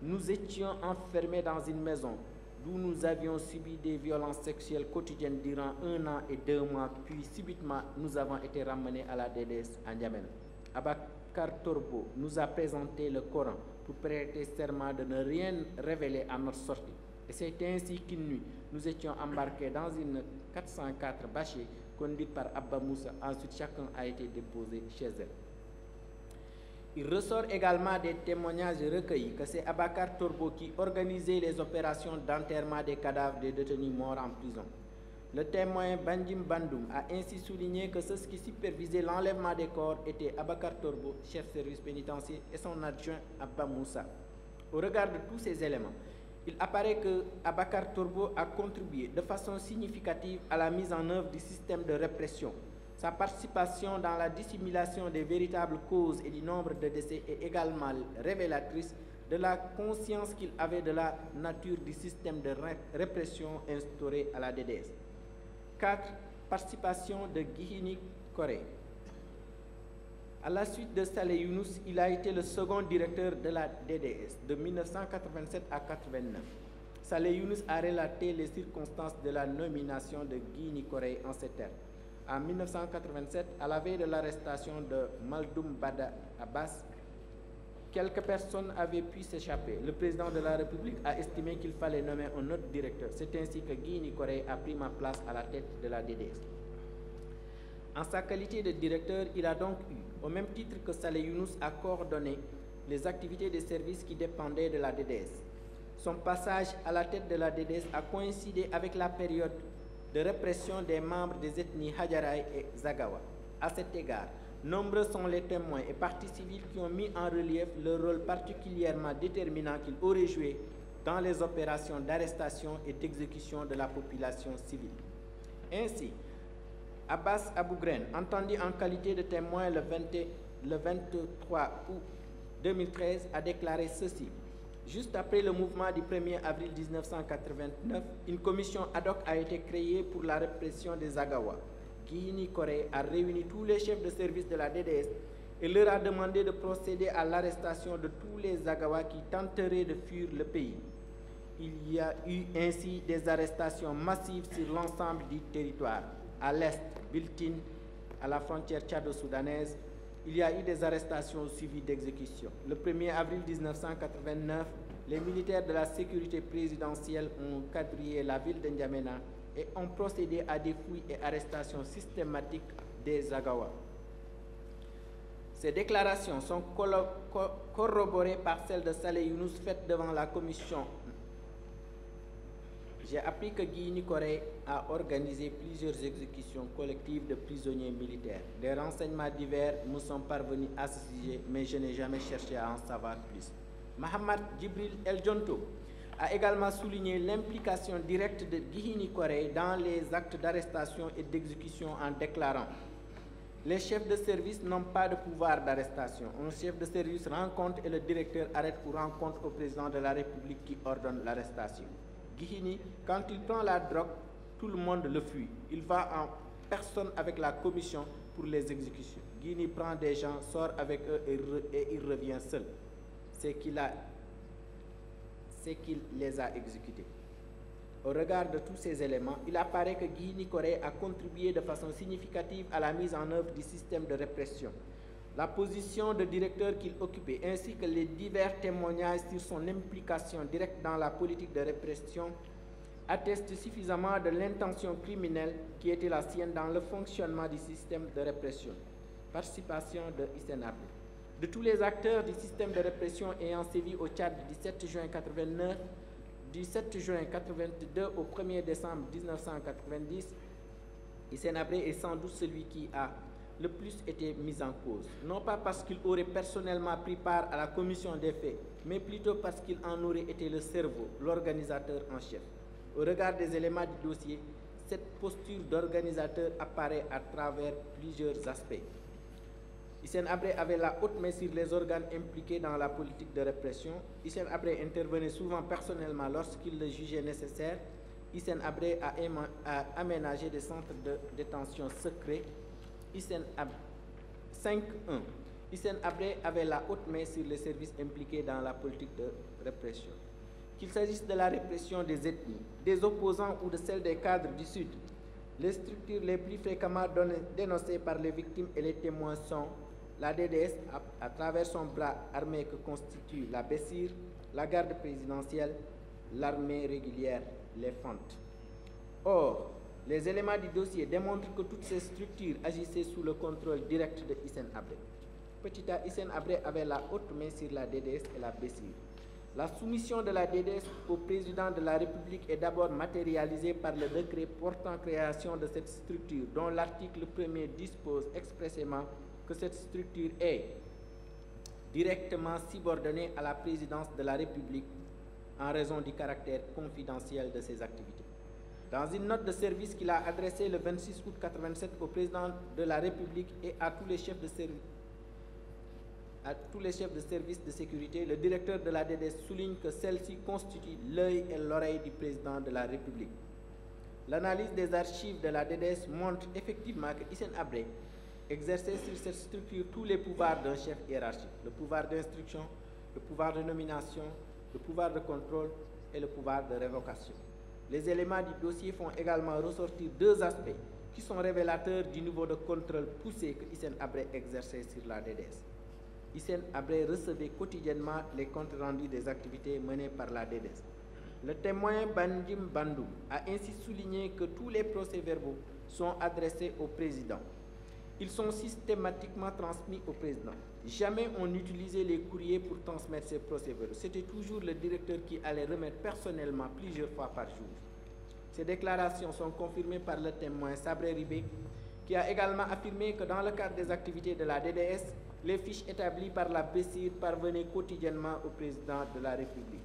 nous étions enfermés dans une maison d'où nous avions subi des violences sexuelles quotidiennes durant 1 an et 2 mois, puis subitement nous avons été ramenés à la DDS à N'Djamena. Abakar Torbo nous a présenté le Coran pour prêter serment de ne rien révéler à notre sortie. Et c'est ainsi qu'une nuit, nous étions embarqués dans une 404 bâchée conduite par Abba Moussa. Ensuite, chacun a été déposé chez elle. Il ressort également des témoignages recueillis que c'est Abakar Torbo qui organisait les opérations d'enterrement des cadavres des détenus morts en prison. Le témoin Bandim Bandoum a ainsi souligné que ceux qui supervisaient l'enlèvement des corps étaient Abakar Torbo, chef service pénitentiaire, et son adjoint Abba Moussa. Au regard de tous ces éléments, il apparaît que Abakar Torbo a contribué de façon significative à la mise en œuvre du système de répression. Sa participation dans la dissimulation des véritables causes et du nombre de décès est également révélatrice de la conscience qu'il avait de la nature du système de répression instauré à la DDS. 4. Participation de Gihini Corée. À la suite de Saleh Younous, il a été le second directeur de la DDS de 1987 à 1989. Saleh Younous a relaté les circonstances de la nomination de Gihini Corée en ces termes. En 1987, à la veille de l'arrestation de Maldoum Bada Abbas, quelques personnes avaient pu s'échapper. Le président de la République a estimé qu'il fallait nommer un autre directeur. C'est ainsi que Gihini Corée a pris ma place à la tête de la DDS. En sa qualité de directeur, il a donc eu, au même titre que Saleh Younous, à coordonner les activités des services qui dépendaient de la DDS. Son passage à la tête de la DDS a coïncidé avec la période de répression des membres des ethnies Hadjaraï et Zagawa. À cet égard, nombreux sont les témoins et parties civiles qui ont mis en relief le rôle particulièrement déterminant qu'il aurait joué dans les opérations d'arrestation et d'exécution de la population civile. Ainsi, Abbas Abougren, entendu en qualité de témoin le 23 août 2013, a déclaré ceci. Juste après le mouvement du 1er avril 1989, une commission ad hoc a été créée pour la répression des Zagawa. Gihini Corée a réuni tous les chefs de service de la DDS et leur a demandé de procéder à l'arrestation de tous les Zagawa qui tenteraient de fuir le pays. Il y a eu ainsi des arrestations massives sur l'ensemble du territoire. À l'est, Biltin, à la frontière tchado-soudanaise, il y a eu des arrestations suivies d'exécutions. Le 1er avril 1989, les militaires de la sécurité présidentielle ont quadrillé la ville de N'Djamena et ont procédé à des fouilles et arrestations systématiques des Zagawa. Ces déclarations sont corroborées par celles de Saleh Younous faites devant la commission. J'ai appris que Gihini Corée a organisé plusieurs exécutions collectives de prisonniers militaires. Des renseignements divers me sont parvenus à ce sujet, mais je n'ai jamais cherché à en savoir plus. Mohamed Djibril El Jonto a également souligné l'implication directe de Gihini Corée dans les actes d'arrestation et d'exécution en déclarant « Les chefs de service n'ont pas de pouvoir d'arrestation. Un chef de service rencontre et le directeur arrête ou rencontre au président de la République qui ordonne l'arrestation. Gihini, quand il prend la drogue, tout le monde le fuit. Il va en personne avec la commission pour les exécutions. Gihini prend des gens, sort avec eux et il revient seul. C'est qu'il les a exécutés. Au regard de tous ces éléments, il apparaît que Gihini Corée a contribué de façon significative à la mise en œuvre du système de répression. La position de directeur qu'il occupait, ainsi que les divers témoignages sur son implication directe dans la politique de répression, attestent suffisamment de l'intention criminelle qui était la sienne dans le fonctionnement du système de répression. Participation de Hissène Habré. De tous les acteurs du système de répression ayant sévi au Tchad du 7 juin 1989, du 7 juin 1982 au 1er décembre 1990, Hissène Habré est sans doute celui qui a le plus été mis en cause, non pas parce qu'il aurait personnellement pris part à la commission des faits, mais plutôt parce qu'il en aurait été le cerveau, l'organisateur en chef. Au regard des éléments du dossier, cette posture d'organisateur apparaît à travers plusieurs aspects. Hissène Habré avait la haute main sur les organes impliqués dans la politique de répression. Hissène Habré intervenait souvent personnellement lorsqu'il le jugeait nécessaire. Hissène Habré a aménagé des centres de détention secrets. 5.1. Hissène Habré avait la haute main sur les services impliqués dans la politique de répression. Qu'il s'agisse de la répression des ethnies, des opposants ou de celle des cadres du Sud, les structures les plus fréquemment dénoncées par les victimes et les témoins sont la DDS à travers son bras armé que constitue la BESIR, la garde présidentielle, l'armée régulière, les FANT. Or, les éléments du dossier démontrent que toutes ces structures agissaient sous le contrôle direct de Hissène Habré. Petit A, Hissène Habré avait la haute main sur la DDS et la BESIR. La soumission de la DDS au président de la République est d'abord matérialisée par le décret portant création de cette structure, dont l'article 1er dispose expressément que cette structure est directement subordonnée à la présidence de la République en raison du caractère confidentiel de ses activités. Dans une note de service qu'il a adressée le 26 août 1987 au président de la République et à tous les chefs de service de sécurité, le directeur de la DDS souligne que celle-ci constitue l'œil et l'oreille du président de la République. L'analyse des archives de la DDS montre effectivement que Hissène Habré exerçait sur cette structure tous les pouvoirs d'un chef hiérarchique, le pouvoir d'instruction, le pouvoir de nomination, le pouvoir de contrôle et le pouvoir de révocation. Les éléments du dossier font également ressortir deux aspects qui sont révélateurs du niveau de contrôle poussé que Hissène Habré exerçait sur la DDS. Hissène Habré recevait quotidiennement les comptes rendus des activités menées par la DDS. Le témoin Bandim Bandou a ainsi souligné que tous les procès-verbaux sont adressés au président. Ils sont systématiquement transmis au président. Jamais on n'utilisait les courriers pour transmettre ces procès-verbaux. C'était toujours le directeur qui allait remettre personnellement plusieurs fois par jour. Ces déclarations sont confirmées par le témoin Sabré Ribé, qui a également affirmé que dans le cadre des activités de la DDS, les fiches établies par la BESIR parvenaient quotidiennement au président de la République.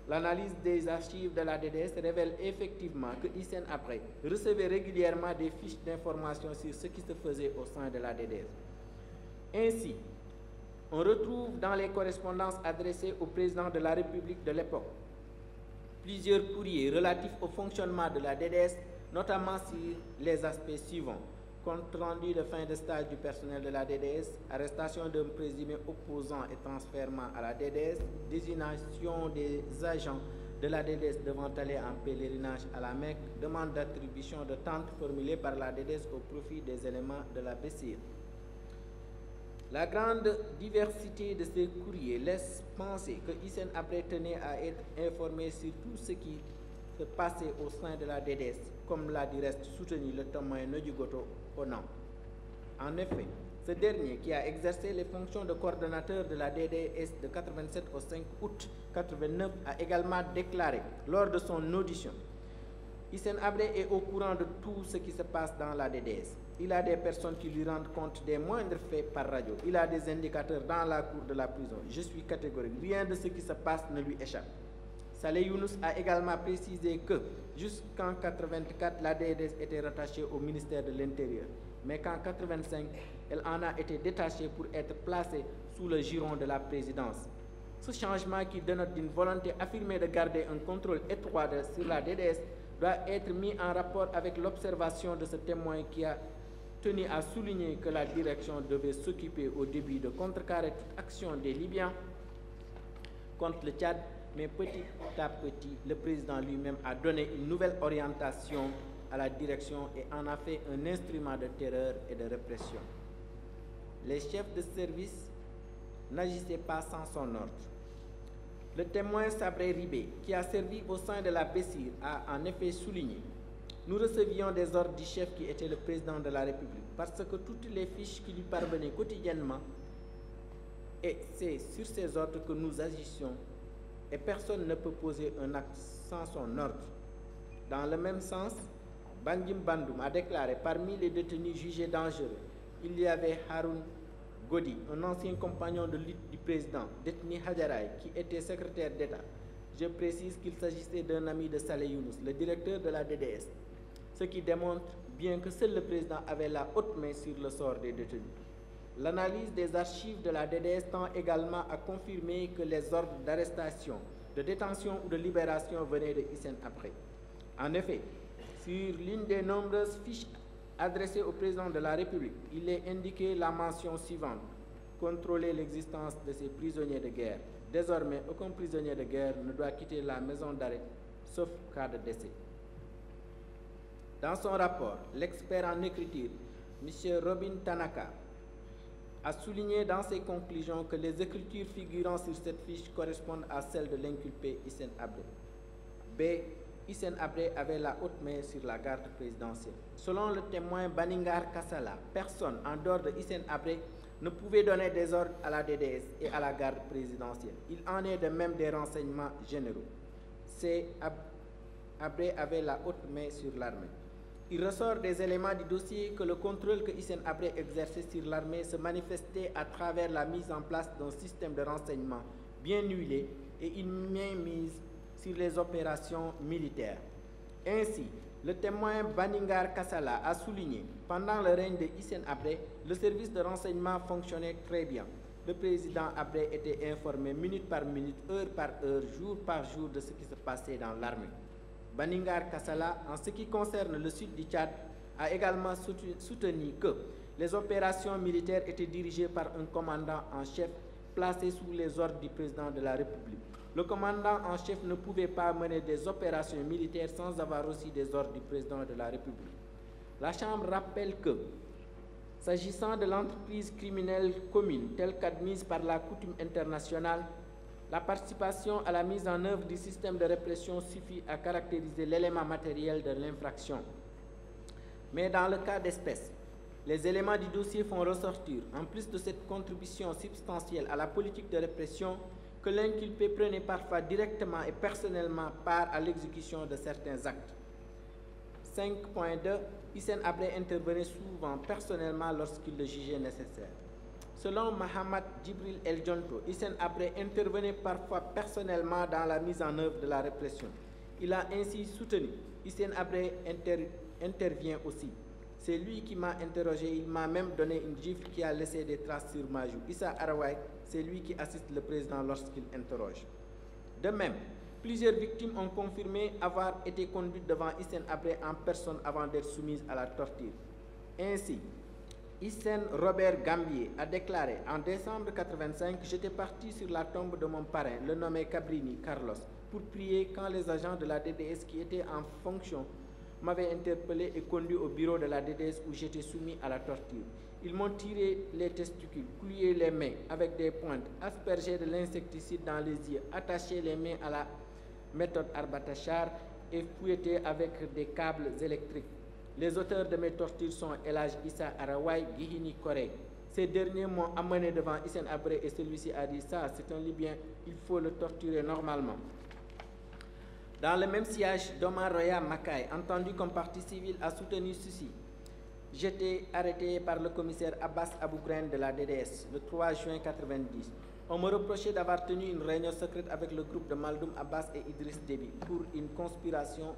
L'analyse des archives de la DDS révèle effectivement que Hissène Habré recevait régulièrement des fiches d'information sur ce qui se faisait au sein de la DDS. Ainsi, on retrouve dans les correspondances adressées au président de la République de l'époque plusieurs courriers relatifs au fonctionnement de la DDS, notamment sur les aspects suivants: compte rendu de fin de stage du personnel de la DDS, arrestation d'un présumé opposant et transfèrement à la DDS, désignation des agents de la DDS devant aller en pèlerinage à la Mecque, demande d'attribution de tentes formulée par la DDS au profit des éléments de la BESIR. La grande diversité de ces courriers laisse penser que Hissène Habré tenait à être informé sur tout ce qui se passait au sein de la DDS, comme l'a du reste soutenu le témoin Nodjugoto Onan. En effet, ce dernier, qui a exercé les fonctions de coordonnateur de la DDS de 87 au 5 août 89, a également déclaré lors de son audition: Hissène Habré est au courant de tout ce qui se passe dans la DDS. Il a des personnes qui lui rendent compte des moindres faits par radio. Il a des indicateurs dans la cour de la prison. Je suis catégorique. Rien de ce qui se passe ne lui échappe. Saleh Younous a également précisé que jusqu'en 1984, la DDS était rattachée au ministère de l'Intérieur, mais qu'en 1985, elle en a été détachée pour être placée sous le giron de la présidence. Ce changement, qui dénote d'une volonté affirmée de garder un contrôle étroit sur la DDS, doit être mis en rapport avec l'observation de ce témoin qui a tenu à souligner que la direction devait s'occuper au début de contrecarrer toute action des Libyens contre le Tchad, mais petit à petit, le président lui-même a donné une nouvelle orientation à la direction et en a fait un instrument de terreur et de répression. Les chefs de service n'agissaient pas sans son ordre. Le témoin Sabré Ribé, qui a servi au sein de la BESIR, a en effet souligné: nous recevions des ordres du chef qui était le président de la République, parce que toutes les fiches qui lui parvenaient quotidiennement, et c'est sur ces ordres que nous agissions, et personne ne peut poser un acte sans son ordre. Dans le même sens, Bandim Bandoum a déclaré: parmi les détenus jugés dangereux, il y avait Haroun Godi, un ancien compagnon de lutte du président, Detni Hadjaray, qui était secrétaire d'État. Je précise qu'il s'agissait d'un ami de Saleh Younous, le directeur de la DDS, ce qui démontre bien que seul le président avait la haute main sur le sort des détenus. L'analyse des archives de la DDS tend également à confirmer que les ordres d'arrestation, de détention ou de libération venaient de Hissène Habré. En effet, sur l'une des nombreuses fiches adressées au président de la République, il est indiqué la mention suivante: contrôler l'existence de ces prisonniers de guerre. Désormais, aucun prisonnier de guerre ne doit quitter la maison d'arrêt, sauf cas de décès. Dans son rapport, l'expert en écriture, M. Robin Tanaka, a souligné dans ses conclusions que les écritures figurant sur cette fiche correspondent à celles de l'inculpé Hissène Habré. B. Hissène Habré avait la haute main sur la garde présidentielle. Selon le témoin Baningar Kassala, personne en dehors de Hissène Habré ne pouvait donner des ordres à la DDS et à la garde présidentielle. Il en est de même des renseignements généraux. C. Habré avait la haute main sur l'armée. Il ressort des éléments du dossier que le contrôle que Hissène Habré exerçait sur l'armée se manifestait à travers la mise en place d'un système de renseignement bien huilé et une mainmise sur les opérations militaires. Ainsi, le témoin Baningar Kassala a souligné, pendant le règne de Hissène Habré, le service de renseignement fonctionnait très bien. Le président Habré était informé minute par minute, heure par heure, jour par jour de ce qui se passait dans l'armée. Baningar Kassala, en ce qui concerne le sud du Tchad, a également soutenu que les opérations militaires étaient dirigées par un commandant en chef placé sous les ordres du président de la République. Le commandant en chef ne pouvait pas mener des opérations militaires sans avoir reçu des ordres du président de la République. La Chambre rappelle que, s'agissant de l'entreprise criminelle commune telle qu'admise par la coutume internationale, la participation à la mise en œuvre du système de répression suffit à caractériser l'élément matériel de l'infraction. Mais dans le cas d'espèce, les éléments du dossier font ressortir, en plus de cette contribution substantielle à la politique de répression, que l'inculpé prenait parfois directement et personnellement part à l'exécution de certains actes. 5.2. Hissène Habré intervenait souvent personnellement lorsqu'il le jugeait nécessaire. Selon Mohamed Djibril El Djonto, Hissène Habré intervenait parfois personnellement dans la mise en œuvre de la répression. Il a ainsi soutenu. Hissène Habré intervient aussi. C'est lui qui m'a interrogé, il m'a même donné une gifle qui a laissé des traces sur ma joue. Issa Arawai, c'est lui qui assiste le président lorsqu'il interroge. De même, plusieurs victimes ont confirmé avoir été conduites devant Hissène Habré en personne avant d'être soumises à la torture. Ainsi, Hissène Robert Gambier a déclaré en décembre 1985 « J'étais parti sur la tombe de mon parrain, le nommé Cabrini Carlos, pour prier quand les agents de la DDS qui étaient en fonction m'avaient interpellé et conduit au bureau de la DDS où j'étais soumis à la torture. Ils m'ont tiré les testicules, cloué les mains avec des pointes, aspergé de l'insecticide dans les yeux, attaché les mains à la méthode Arbatachar et fouetté avec des câbles électriques. Les auteurs de mes tortures sont Elhadj Issa Arawai, Guihini Koré. Ces derniers m'ont amené devant Hissène Habré et celui-ci a dit « ça, c'est un Libyen, il faut le torturer normalement ». Dans le même siège, Domar Roya Makai, entendu comme partie civile, a soutenu ceci. J'étais arrêté par le commissaire Abbas Aboukren de la DDS le 3 juin 1990. On me reprochait d'avoir tenu une réunion secrète avec le groupe de Maldoum Abbas et Idriss Déby pour une conspiration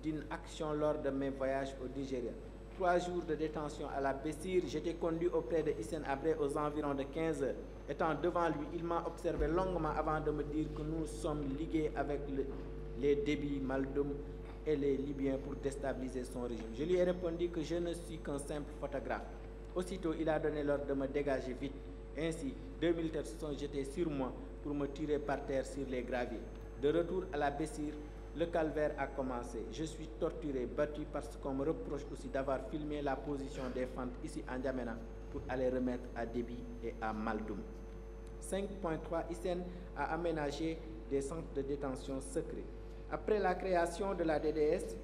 d'une action lors de mes voyages au Nigeria. 3 jours de détention à la Bessir, j'étais conduit auprès de Hissène Habré aux environs de 15 heures. Étant devant lui, il m'a observé longuement avant de me dire que nous sommes ligués avec les Déby, Maldoum et les Libyens pour déstabiliser son régime. Je lui ai répondu que je ne suis qu'un simple photographe. Aussitôt, il a donné l'ordre de me dégager vite. Ainsi, 2 militaires se sont jetés sur moi pour me tirer par terre sur les graviers. De retour à la Bessir, le calvaire a commencé. Je suis torturé, battu parce qu'on me reproche aussi d'avoir filmé la position des fentes ici en N'Djamena pour aller remettre à Déby et à Maldoum. 5.3. Hissène a aménagé des centres de détention secrets. Après la création de la DDS,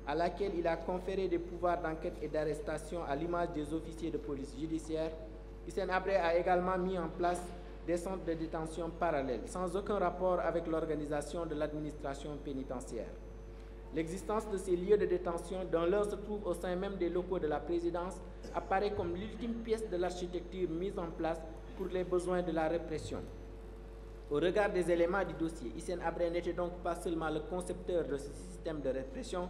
à laquelle il a conféré des pouvoirs d'enquête et d'arrestation à l'image des officiers de police judiciaire, Hissène Habré a également mis en place des centres de détention parallèles, sans aucun rapport avec l'organisation de l'administration pénitentiaire. L'existence de ces lieux de détention, dont l'un se trouve au sein même des locaux de la présidence, apparaît comme l'ultime pièce de l'architecture mise en place pour les besoins de la répression. Au regard des éléments du dossier, Hissène Habré n'était donc pas seulement le concepteur de ce système de répression,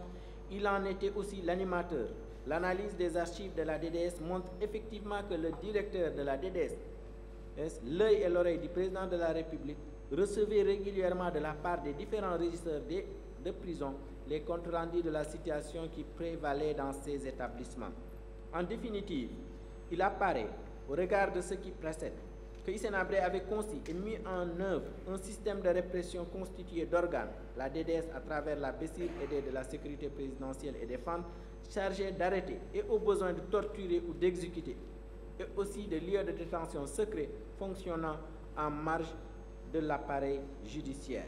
il en était aussi l'animateur. L'analyse des archives de la DDS montre effectivement que le directeur de la DDS, l'œil et l'oreille du président de la République, recevait régulièrement de la part des différents régisseurs de prison les comptes rendus de la situation qui prévalait dans ces établissements. En définitive, il apparaît, au regard de ce qui précède, que Hissène Habré avait conçu et mis en œuvre un système de répression constitué d'organes, la DDS à travers la BESIR aidée de la sécurité présidentielle et des femmes, chargés d'arrêter et au besoin de torturer ou d'exécuter, et aussi de lieux de détention secrets fonctionnant en marge de l'appareil judiciaire.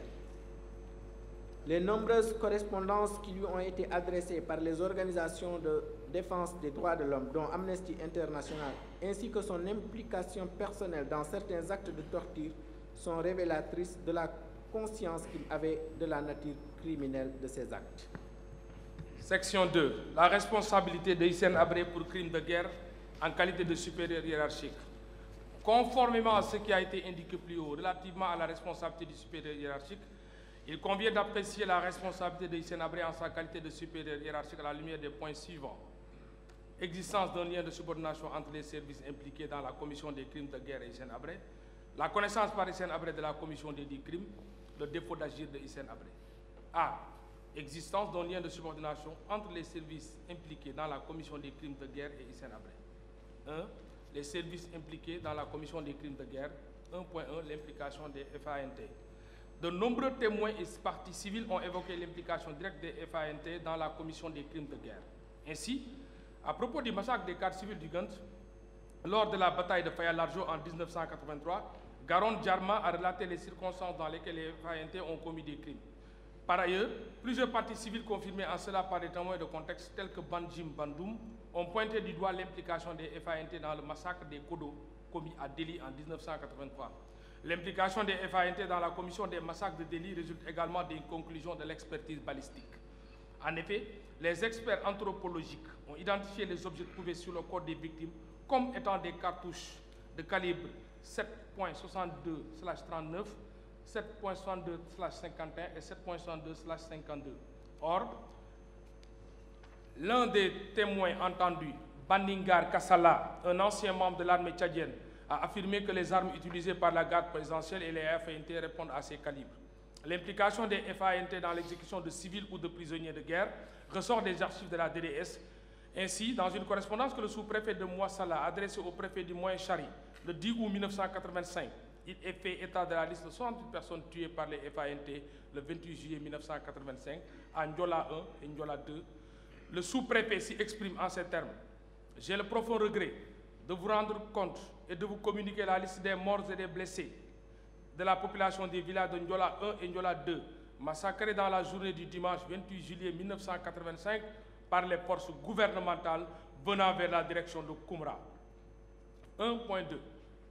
Les nombreuses correspondances qui lui ont été adressées par les organisations de défense des droits de l'homme, dont Amnesty International, ainsi que son implication personnelle dans certains actes de torture, sont révélatrices de la conscience qu'il avait de la nature criminelle de ces actes. Section 2. La responsabilité de Hissène Habré pour crimes de guerre en qualité de supérieur hiérarchique. Conformément à ce qui a été indiqué plus haut relativement à la responsabilité du supérieur hiérarchique, il convient d'apprécier la responsabilité de Hissène Habré en sa qualité de supérieur hiérarchique à la lumière des points suivants. Existence d'un lien de subordination entre les services impliqués dans la commission des crimes de guerre et Hissène Habré, la connaissance par Hissène Habré de la commission des dits crimes, le défaut d'agir de Hissène Habré. A. Existence d'un lien de subordination entre les services impliqués dans la commission des crimes de guerre et Hissène Habré. 1. Les services impliqués dans la commission des crimes de guerre. 1.1. L'implication des FANT. De nombreux témoins et parties civiles ont évoqué l'implication directe des FANT dans la commission des crimes de guerre. Ainsi, à propos du massacre des cadres civils du Gant, lors de la bataille de Faya-Largeau en 1983, Garon Djarma a relaté les circonstances dans lesquelles les FANT ont commis des crimes. Par ailleurs, plusieurs parties civiles confirmées en cela par des témoins de contexte tels que Banjim Bandoum ont pointé du doigt l'implication des FANT dans le massacre des Kodo commis à Delhi en 1983. L'implication des FANT dans la commission des massacres de Delhi résulte également d'une conclusion de l'expertise balistique. En effet, les experts anthropologiques ont identifié les objets trouvés sur le corps des victimes comme étant des cartouches de calibre 7.62/39, 7.62/51 et 7.62/52. Or, l'un des témoins entendus, Bandingar Kassala, un ancien membre de l'armée tchadienne, a affirmé que les armes utilisées par la garde présidentielle et les FANT répondent à ces calibres. L'implication des FANT dans l'exécution de civils ou de prisonniers de guerre ressort des archives de la DDS. Ainsi, dans une correspondance que le sous-préfet de Mouassala a adressée au préfet du Moyen Chari le 10 août 1985, il est fait état de la liste de 68 personnes tuées par les FANT le 28 juillet 1985 à Ndiola 1 et Ndiola 2. Le sous-préfet s'y exprime en ces termes. J'ai le profond regret de vous rendre compte et de vous communiquer la liste des morts et des blessés de la population des villages de Ndiola 1 et Ndiola 2, massacrés dans la journée du dimanche 28 juillet 1985 par les forces gouvernementales venant vers la direction de Koumra. 1.2.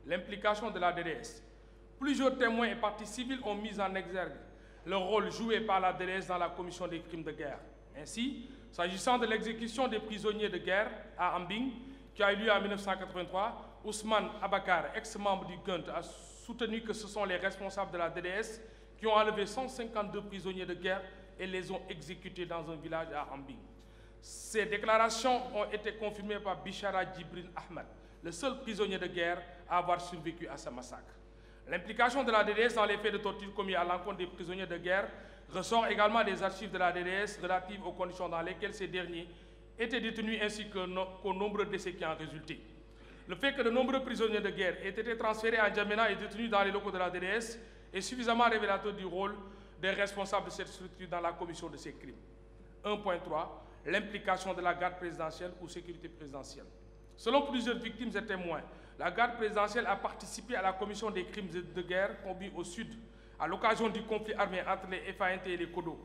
L'implication de la DDS. Plusieurs témoins et parties civiles ont mis en exergue le rôle joué par la DDS dans la commission des crimes de guerre. Ainsi, s'agissant de l'exécution des prisonniers de guerre à Ambing, qui a eu lieu en 1983, Ousmane Abakar, ex-membre du GUNT, a soutenu que ce sont les responsables de la DDS qui ont enlevé 152 prisonniers de guerre et les ont exécutés dans un village à Ambing. Ces déclarations ont été confirmées par Bishara Djibril Ahmed, le seul prisonnier de guerre à avoir survécu à ce massacre. L'implication de la DDS dans les faits de torture commis à l'encontre des prisonniers de guerre ressort également des archives de la DDS relatives aux conditions dans lesquelles ces derniers étaient détenus ainsi qu'aux nombreux décès qui en résultaient. Le fait que de nombreux prisonniers de guerre aient été transférés à N'Djamena et détenus dans les locaux de la DDS est suffisamment révélateur du rôle des responsables de cette structure dans la commission de ces crimes. 1.3. L'implication de la garde présidentielle ou sécurité présidentielle. Selon plusieurs victimes et témoins, la garde présidentielle a participé à la commission des crimes de guerre commis au sud à l'occasion du conflit armé entre les FANT et les Kodo.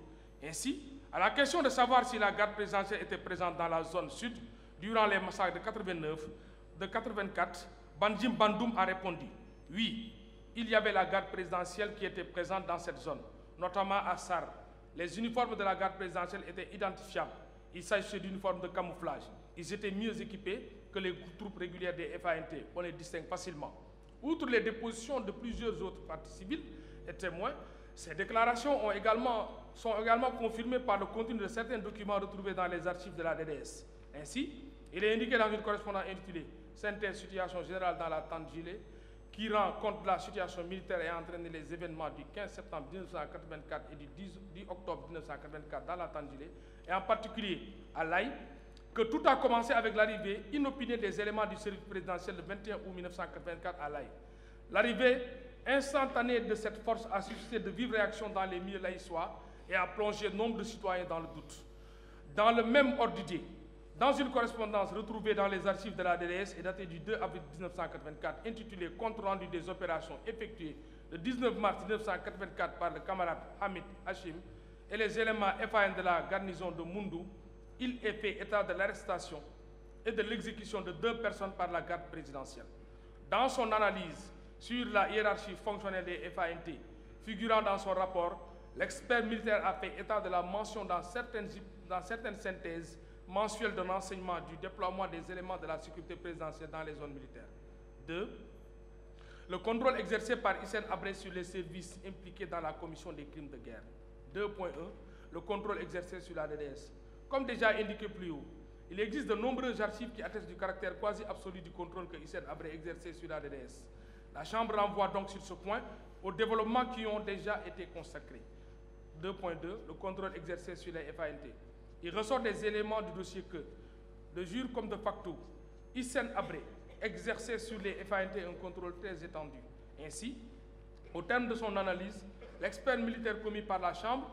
Ainsi, à la question de savoir si la garde présidentielle était présente dans la zone sud durant les massacres de 84, Banjim Bandoum a répondu « Oui, il y avait la garde présidentielle qui était présente dans cette zone, notamment à Sar, les uniformes de la garde présidentielle étaient identifiables. Il s'agissait d'uniformes de camouflage. Ils étaient mieux équipés que les troupes régulières des FANT. On les distingue facilement. Outre les dépositions de plusieurs autres parties civiles et témoins, ces déclarations sont également confirmées par le contenu de certains documents retrouvés dans les archives de la DDS. Ainsi, il est indiqué dans une correspondance intitulée « Synthèse situation générale dans la tente Gilet » qui rend compte de la situation militaire et a entraîné les événements du 15 septembre 1984 et du 10 octobre 1984 dans la tente Gilet, et en particulier à l'Aïe, que tout a commencé avec l'arrivée inopinée des éléments du service présidentiel le 21 août 1984 à l'Aïe. L'arrivée instantanée de cette force a suscité de vives réactions dans les milieux laïcois et a plongé nombre de citoyens dans le doute. Dans le même ordre d'idée, dans une correspondance retrouvée dans les archives de la DDS et datée du 2 avril 1984, intitulée « Compte rendu des opérations effectuées le 19 mars 1984 par le camarade Hamid Hachim et les éléments FAN de la garnison de Moundou », il est fait état de l'arrestation et de l'exécution de 2 personnes par la garde présidentielle. Dans son analyse sur la hiérarchie fonctionnelle des FANT, figurant dans son rapport, l'expert militaire a fait état de la mention dans certaines synthèses mensuelles de renseignement du déploiement des éléments de la sécurité présidentielle dans les zones militaires. 2. Le contrôle exercé par Hissène Habré sur les services impliqués dans la commission des crimes de guerre. 2.1. Le contrôle exercé sur la DDS. Comme déjà indiqué plus haut, il existe de nombreux archives qui attestent du caractère quasi absolu du contrôle que Hissène Habré exerçait sur la DDS. La Chambre renvoie donc sur ce point aux développements qui ont déjà été consacrés. 2.2. Le contrôle exercé sur les FANT. Il ressort des éléments du dossier que, de jure comme de facto, Hissène Habré exerçait sur les FANT un contrôle très étendu. Ainsi, au terme de son analyse, l'expert militaire commis par la Chambre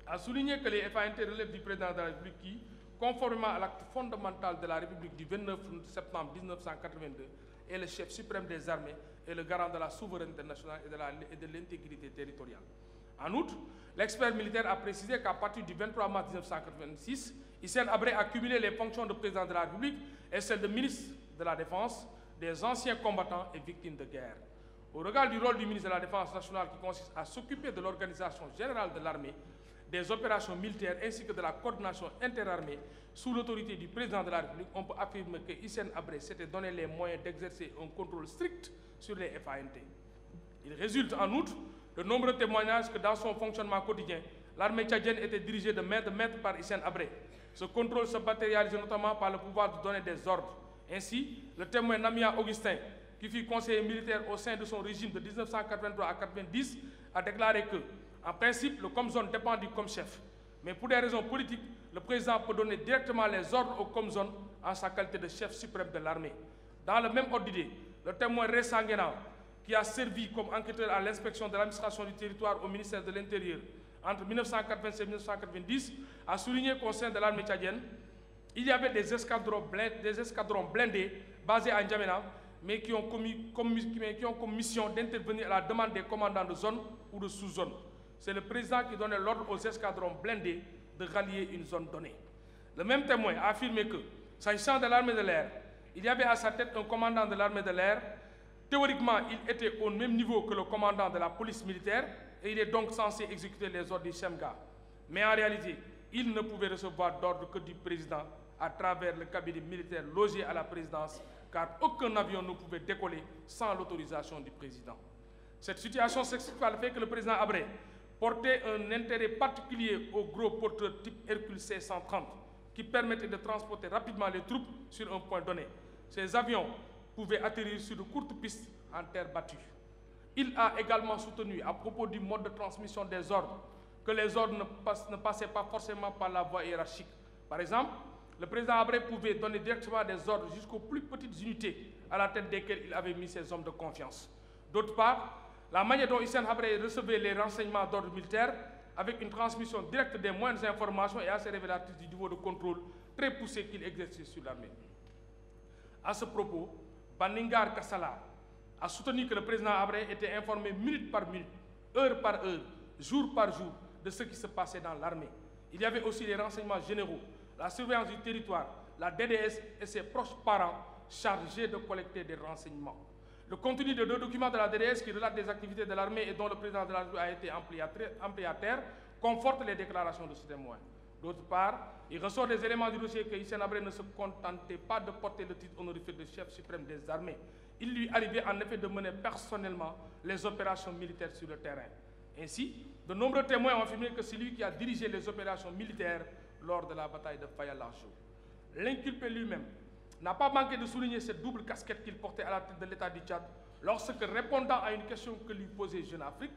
a souligné que les FANT relèvent du président de la République qui, conformément à l'acte fondamental de la République du 29 septembre 1982, est le chef suprême des armées et le garant de la souveraineté nationale et de l'intégrité territoriale. En outre, l'expert militaire a précisé qu'à partir du 23 mars 1986, Hissène Habré a cumulé les fonctions de président de la République et celles de ministre de la Défense des anciens combattants et victimes de guerre. Au regard du rôle du ministre de la Défense nationale qui consiste à s'occuper de l'organisation générale de l'armée, des opérations militaires ainsi que de la coordination interarmée sous l'autorité du président de la République, on peut affirmer que Hissène Habré s'était donné les moyens d'exercer un contrôle strict sur les FANT. Il résulte en outre de nombreux témoignages que dans son fonctionnement quotidien, l'armée tchadienne était dirigée de main de maître par Hissène Habré. Ce contrôle se matérialisait notamment par le pouvoir de donner des ordres. Ainsi, le témoin Namia Augustin, qui fut conseiller militaire au sein de son régime de 1983 à 1990, a déclaré que, en principe, le Comzone dépend du Comchef. Mais pour des raisons politiques, le président peut donner directement les ordres au Comzone en sa qualité de chef suprême de l'armée. Dans le même ordre d'idée, le témoin Ressanguena, qui a servi comme enquêteur à l'inspection de l'administration du territoire au ministère de l'Intérieur entre 1987 et 1990, a souligné qu'au sein de l'armée tchadienne, il y avait des escadrons blindés basés à N'Djamena, mais qui ont comme mission d'intervenir à la demande des commandants de zone ou de sous-zone. C'est le président qui donnait l'ordre aux escadrons blindés de rallier une zone donnée. Le même témoin a affirmé que, s'agissant de l'armée de l'air, il y avait à sa tête un commandant de l'armée de l'air. Théoriquement, il était au même niveau que le commandant de la police militaire et il est donc censé exécuter les ordres du Chemga. Mais en réalité, il ne pouvait recevoir d'ordre que du président à travers le cabinet militaire logé à la présidence, car aucun avion ne pouvait décoller sans l'autorisation du président. Cette situation s'explique par le fait que le président Habré portait un intérêt particulier aux gros porteurs type Hercule C-130 qui permettaient de transporter rapidement les troupes sur un point donné. Ces avions pouvaient atterrir sur de courtes pistes en terre battue. Il a également soutenu à propos du mode de transmission des ordres que les ordres ne passaient pas forcément par la voie hiérarchique. Par exemple, le président Habré pouvait donner directement des ordres jusqu'aux plus petites unités à la tête desquelles il avait mis ses hommes de confiance. D'autre part, la manière dont Hissène Habré recevait les renseignements d'ordre militaire avec une transmission directe des moindres informations et assez révélatrice du niveau de contrôle très poussé qu'il exerçait sur l'armée. À ce propos, Baningar Kassala a soutenu que le président Habré était informé minute par minute, heure par heure, jour par jour de ce qui se passait dans l'armée. Il y avait aussi les renseignements généraux, la surveillance du territoire, la DDS et ses proches parents chargés de collecter des renseignements. Le contenu de 2 documents de la DDS qui relatent des activités de l'armée et dont le président de la République a été employé à terre conforte les déclarations de ce témoin. D'autre part, il ressort des éléments du dossier que Hissène Habré ne se contentait pas de porter le titre honorifique de chef suprême des armées. Il lui arrivait en effet de mener personnellement les opérations militaires sur le terrain. Ainsi, de nombreux témoins ont affirmé que c'est lui qui a dirigé les opérations militaires lors de la bataille de Faya-Largeau. L'inculpé lui-même n'a pas manqué de souligner cette double casquette qu'il portait à la tête de l'État du Tchad lorsque, répondant à une question que lui posait Jeune Afrique,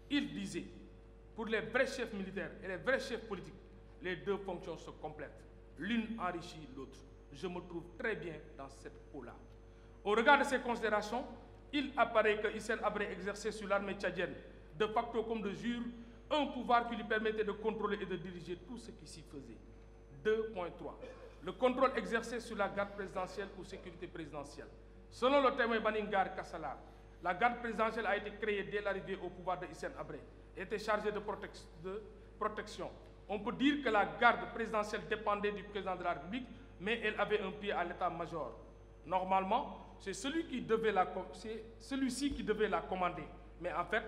il disait « Pour les vrais chefs militaires et les vrais chefs politiques, les deux fonctions se complètent. L'une enrichit l'autre. Je me trouve très bien dans cette peau-là. » Au regard de ces considérations, il apparaît que Hissène Habré exerçait sur l'armée tchadienne, de facto comme de jure, un pouvoir qui lui permettait de contrôler et de diriger tout ce qui s'y faisait. 2.3. Le contrôle exercé sur la garde présidentielle ou sécurité présidentielle. Selon le témoin Baningar Kassala, la garde présidentielle a été créée dès l'arrivée au pouvoir de Hissène Habré et était chargée de protection. On peut dire que la garde présidentielle dépendait du président de la République, mais elle avait un pied à l'état-major. Normalement, c'est celui-ci qui devait la commander. Mais en fait,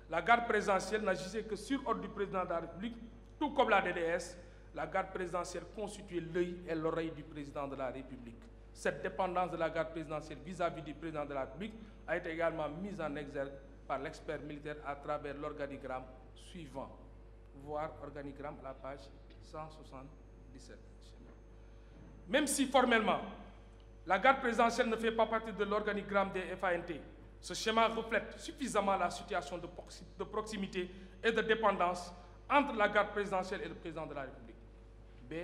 la garde présidentielle n'agissait que sur ordre du président de la République, tout comme la DDS. La garde présidentielle constituait l'œil et l'oreille du président de la République. Cette dépendance de la garde présidentielle vis-à-vis du président de la République a été également mise en exergue par l'expert militaire à travers l'organigramme suivant. Voir organigramme à la page 177. Même si formellement, la garde présidentielle ne fait pas partie de l'organigramme des FANT, ce schéma reflète suffisamment la situation de proximité et de dépendance entre la garde présidentielle et le président de la République. B.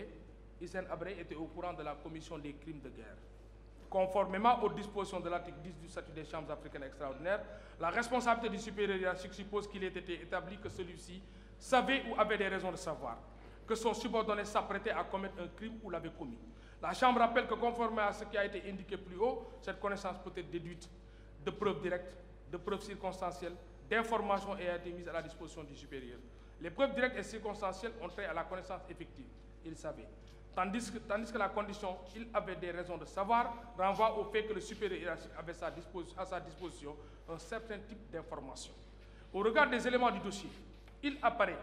Hissène Habré était au courant de la commission des crimes de guerre. Conformément aux dispositions de l'article 10 du statut des chambres africaines extraordinaires, la responsabilité du supérieur hiérarchique suppose qu'il ait été établi que celui-ci savait ou avait des raisons de savoir que son subordonné s'apprêtait à commettre un crime ou l'avait commis. La Chambre rappelle que conformément à ce qui a été indiqué plus haut, cette connaissance peut être déduite de preuves directes, de preuves circonstancielles, d'informations et a été mise à la disposition du supérieur. Les preuves directes et circonstancielles ont trait à la connaissance effective. Il savait. Tandis que la condition « il avait des raisons de savoir » renvoie au fait que le supérieur hiérarchique avait à sa disposition un certain type d'informations. Au regard des éléments du dossier, il apparaît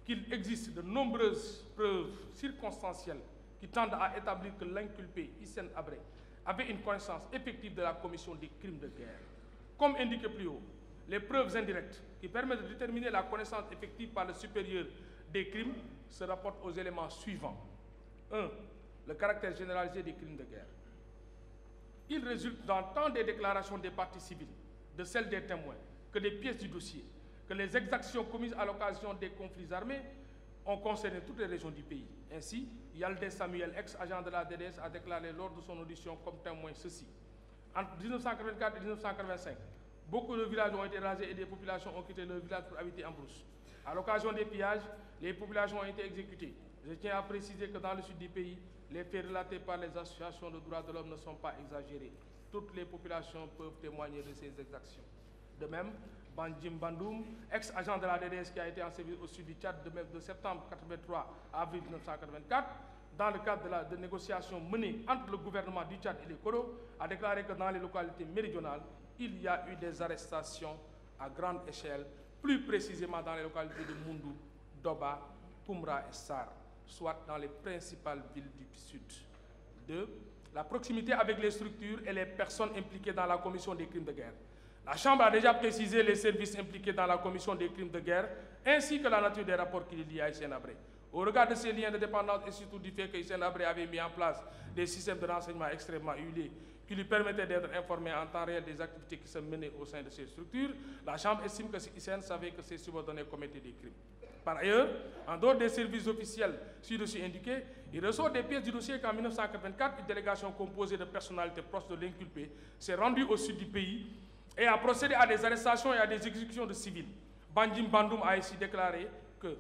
qu'il existe de nombreuses preuves circonstancielles qui tendent à établir que l'inculpé Hissène Habré avait une connaissance effective de la commission des crimes de guerre. Comme indiqué plus haut, les preuves indirectes qui permettent de déterminer la connaissance effective par le supérieur des crimes se rapportent aux éléments suivants. 1. Le caractère généralisé des crimes de guerre. Il résulte dans tant des déclarations des parties civiles, de celles des témoins, que des pièces du dossier, que les exactions commises à l'occasion des conflits armés ont concerné toutes les régions du pays. Ainsi, Yaldé Samuel, ex-agent de la DDS, a déclaré lors de son audition comme témoin ceci. Entre 1984 et 1985, beaucoup de villages ont été rasés et des populations ont quitté leur village pour habiter en brousse. À l'occasion des pillages, les populations ont été exécutées. Je tiens à préciser que dans le sud du pays, les faits relatés par les associations de droits de l'homme ne sont pas exagérés. Toutes les populations peuvent témoigner de ces exactions. De même, Banjim Bandoum, ex-agent de la DDS qui a été en service au sud du Tchad de septembre 1983 à avril 1984, dans le cadre de négociations menées entre le gouvernement du Tchad et les Koro, a déclaré que dans les localités méridionales, il y a eu des arrestations à grande échelle, plus précisément dans les localités de Moundou, Doba, Poumra et Sar, soit dans les principales villes du sud. 2. La proximité avec les structures et les personnes impliquées dans la commission des crimes de guerre. La Chambre a déjà précisé les services impliqués dans la commission des crimes de guerre, ainsi que la nature des rapports qu'il y a à Hissène Habré. Au regard de ces liens de dépendance et surtout du fait que Hissène Habré avait mis en place des systèmes de renseignement extrêmement huilés qui lui permettaient d'être informé en temps réel des activités qui se menaient au sein de ces structures, la Chambre estime que Hissène savait que ses subordonnés commettaient des crimes. Par ailleurs, en dehors des services officiels ci-dessus indiqués, il ressort des pièces du dossier qu'en 1984, une délégation composée de personnalités proches de l'inculpé s'est rendue au sud du pays et a procédé à des arrestations et à des exécutions de civils. Banjim Bandoum a ici déclaré que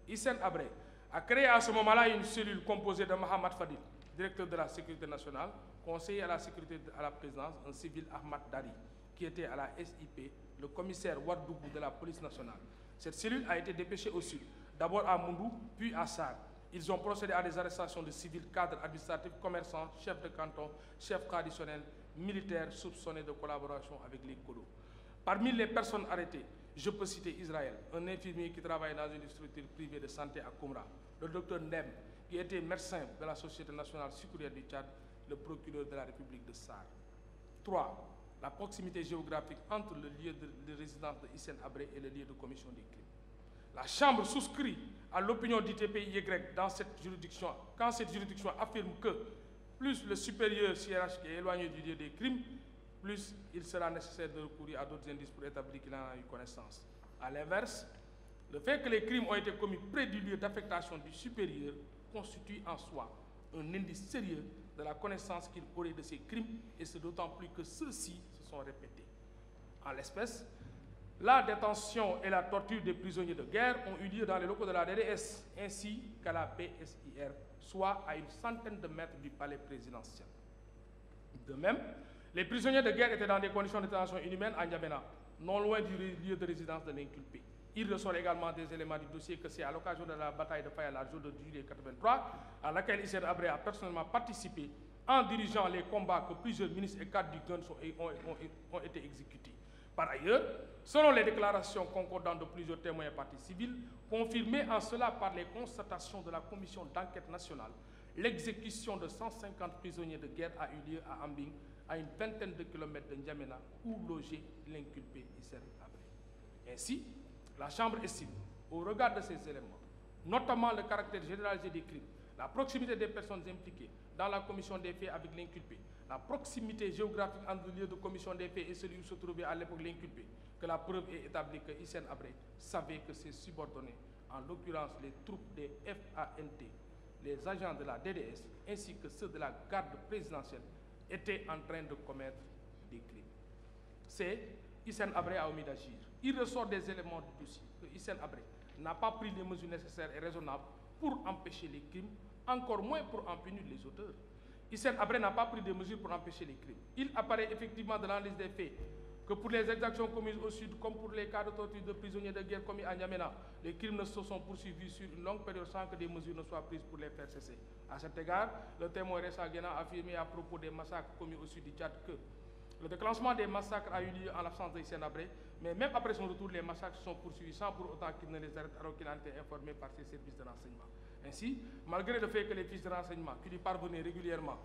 Hissène Habré a créé à ce moment-là une cellule composée de Mohamed Fadil, directeur de la sécurité nationale, conseiller à la sécurité à la présidence, un civil Ahmad Dari, qui était à la SIP, le commissaire Ouaddougou de la police nationale. Cette cellule a été dépêchée au sud, d'abord à Moundou, puis à Sar. Ils ont procédé à des arrestations de civils, cadres administratifs, commerçants, chefs de canton, chefs traditionnels, militaires soupçonnés de collaboration avec les Kodo. Parmi les personnes arrêtées, Je peux citer Israël, un infirmier qui travaille dans une structure privée de santé à Koumra, le docteur Ndem, qui était médecin de la Société nationale sucrière du Tchad, le procureur de la République de Sarr. 3. La proximité géographique entre le lieu de résidence de Hissène Habré et le lieu de commission des crimes. La Chambre souscrit à l'opinion d'ITPY dans cette juridiction, quand cette juridiction affirme que plus le supérieur hiérarchique est éloigné du lieu des crimes, plus il sera nécessaire de recourir à d'autres indices pour établir qu'il en a eu connaissance. À l'inverse, le fait que les crimes ont été commis près du lieu d'affectation du supérieur constitue en soi un indice sérieux de la connaissance qu'il aurait de ces crimes, et c'est d'autant plus que ceux-ci se sont répétés. En l'espèce, la détention et la torture des prisonniers de guerre ont eu lieu dans les locaux de la DDS ainsi qu'à la BSIR, soit à une centaine de mètres du palais présidentiel. De même, les prisonniers de guerre étaient dans des conditions de détention inhumaines à N'Djamena, non loin du lieu de résidence de l'inculpé. Il ressort également des éléments du dossier que c'est à l'occasion de la bataille de Faya jour de juillet 83, à laquelle Hissène Habré a personnellement participé en dirigeant les combats que plusieurs ministres et cadres du GUN ont été exécutés. Par ailleurs, selon les déclarations concordantes de plusieurs témoins et parties civiles, confirmées en cela par les constatations de la commission d'enquête nationale, l'exécution de 150 prisonniers de guerre a eu lieu à Ambing, à une vingtaine de kilomètres de N'Djamena, où logeait l'inculpé Hissène Habré. Ainsi, la Chambre estime, au regard de ces éléments, notamment le caractère généralisé des crimes, la proximité des personnes impliquées dans la commission des faits avec l'inculpé, la proximité géographique entre le lieu de commission des faits et celui où se trouvait à l'époque l'inculpé, que la preuve est établie que Hissène Habré savait que ses subordonnés, en l'occurrence les troupes des FANT, les agents de la DDS, ainsi que ceux de la garde présidentielle, étaient en train de commettre des crimes. C'est Hissène Habré a omis d'agir. Il ressort des éléments du dossier que Hissène Habré n'a pas pris les mesures nécessaires et raisonnables pour empêcher les crimes, encore moins pour en punir les auteurs. Hissène Habré n'a pas pris de mesures pour empêcher les crimes. Il apparaît effectivement de l'analyse des faits que pour les exactions commises au sud, comme pour les cas de torture de prisonniers de guerre commis à N'Djamena, les crimes ne se sont poursuivis sur une longue période sans que des mesures ne soient prises pour les faire cesser. À cet égard, le témoin Ressa Guéna a affirmé à propos des massacres commis au sud du Tchad que le déclenchement des massacres a eu lieu en l'absence de Hissène Habré, mais même après son retour, les massacres se sont poursuivis sans pour autant qu'il ne les arrête alors qu'il a été informé par ses services de renseignement. Ainsi, malgré le fait que les fiches de renseignement qui lui parvenaient régulièrement,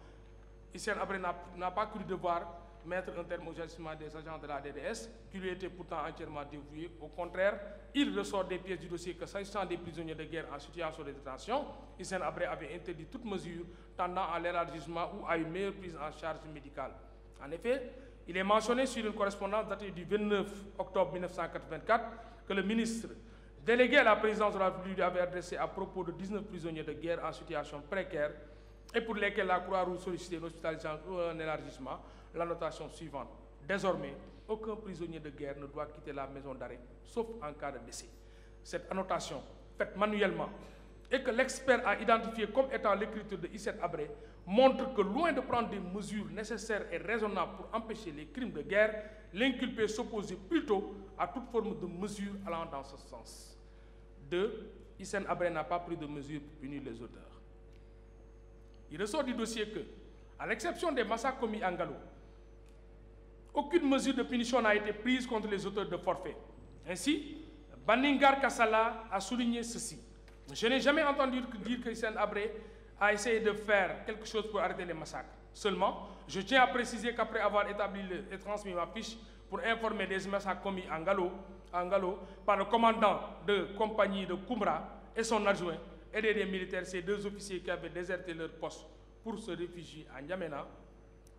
Hissène Habré n'a pas cru devoir mettre un terme au agissement des agents de la DDS, qui lui étaient pourtant entièrement dévoués. Au contraire, il ressort des pièces du dossier que s'agissant des prisonniers de guerre en situation de détention, Hissène Habré avait interdit toute mesure tendant à l'élargissement ou à une meilleure prise en charge médicale. En effet, il est mentionné sur une correspondance datée du 29 octobre 1984 que le ministre délégué à la présidence de la République avait adressé à propos de 19 prisonniers de guerre en situation précaire et pour lesquels la Croix-Rouge sollicitait une hospitalisation ou un élargissement, la notation suivante. Désormais, aucun prisonnier de guerre ne doit quitter la maison d'arrêt, sauf en cas de décès. Cette annotation, faite manuellement, et que l'expert a identifié comme étant l'écriture de Hissène Habré, montre que loin de prendre des mesures nécessaires et raisonnables pour empêcher les crimes de guerre, l'inculpé s'opposait plutôt à toute forme de mesure allant dans ce sens. 2. Hissène Habré n'a pas pris de mesures pour punir les auteurs. Il ressort du dossier que, à l'exception des massacres commis à Ngalo, aucune mesure de punition n'a été prise contre les auteurs de forfaits. Ainsi, Baningar Kassala a souligné ceci. Je n'ai jamais entendu dire que Hissène Habré a essayé de faire quelque chose pour arrêter les massacres. Seulement, je tiens à préciser qu'après avoir établi et transmis ma fiche pour informer des massacres commis à Ngalo par le commandant de compagnie de Koumra et son adjoint, aidé des militaires, ces deux officiers qui avaient déserté leur poste pour se réfugier à N'Djamena,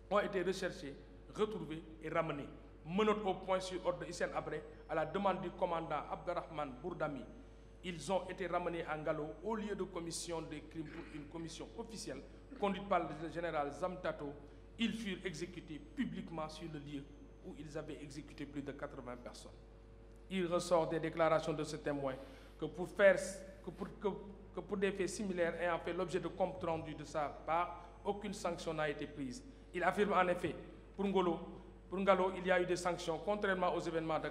ont été recherchés, retrouvés et ramenés. Menottes au point sur ordre de Hissène Habré à la demande du commandant Abderrahman Bourdami. Ils ont été ramenés à Ngalo au lieu de commission des crimes pour une commission officielle conduite par le général Zamtato. Ils furent exécutés publiquement sur le lieu où ils avaient exécuté plus de 80 personnes. Il ressort des déclarations de ce témoin que pour des faits similaires ayant fait l'objet de comptes rendus de sa part, aucune sanction n'a été prise. Il affirme en effet, pour Ngalo, il y a eu des sanctions, contrairement aux événements de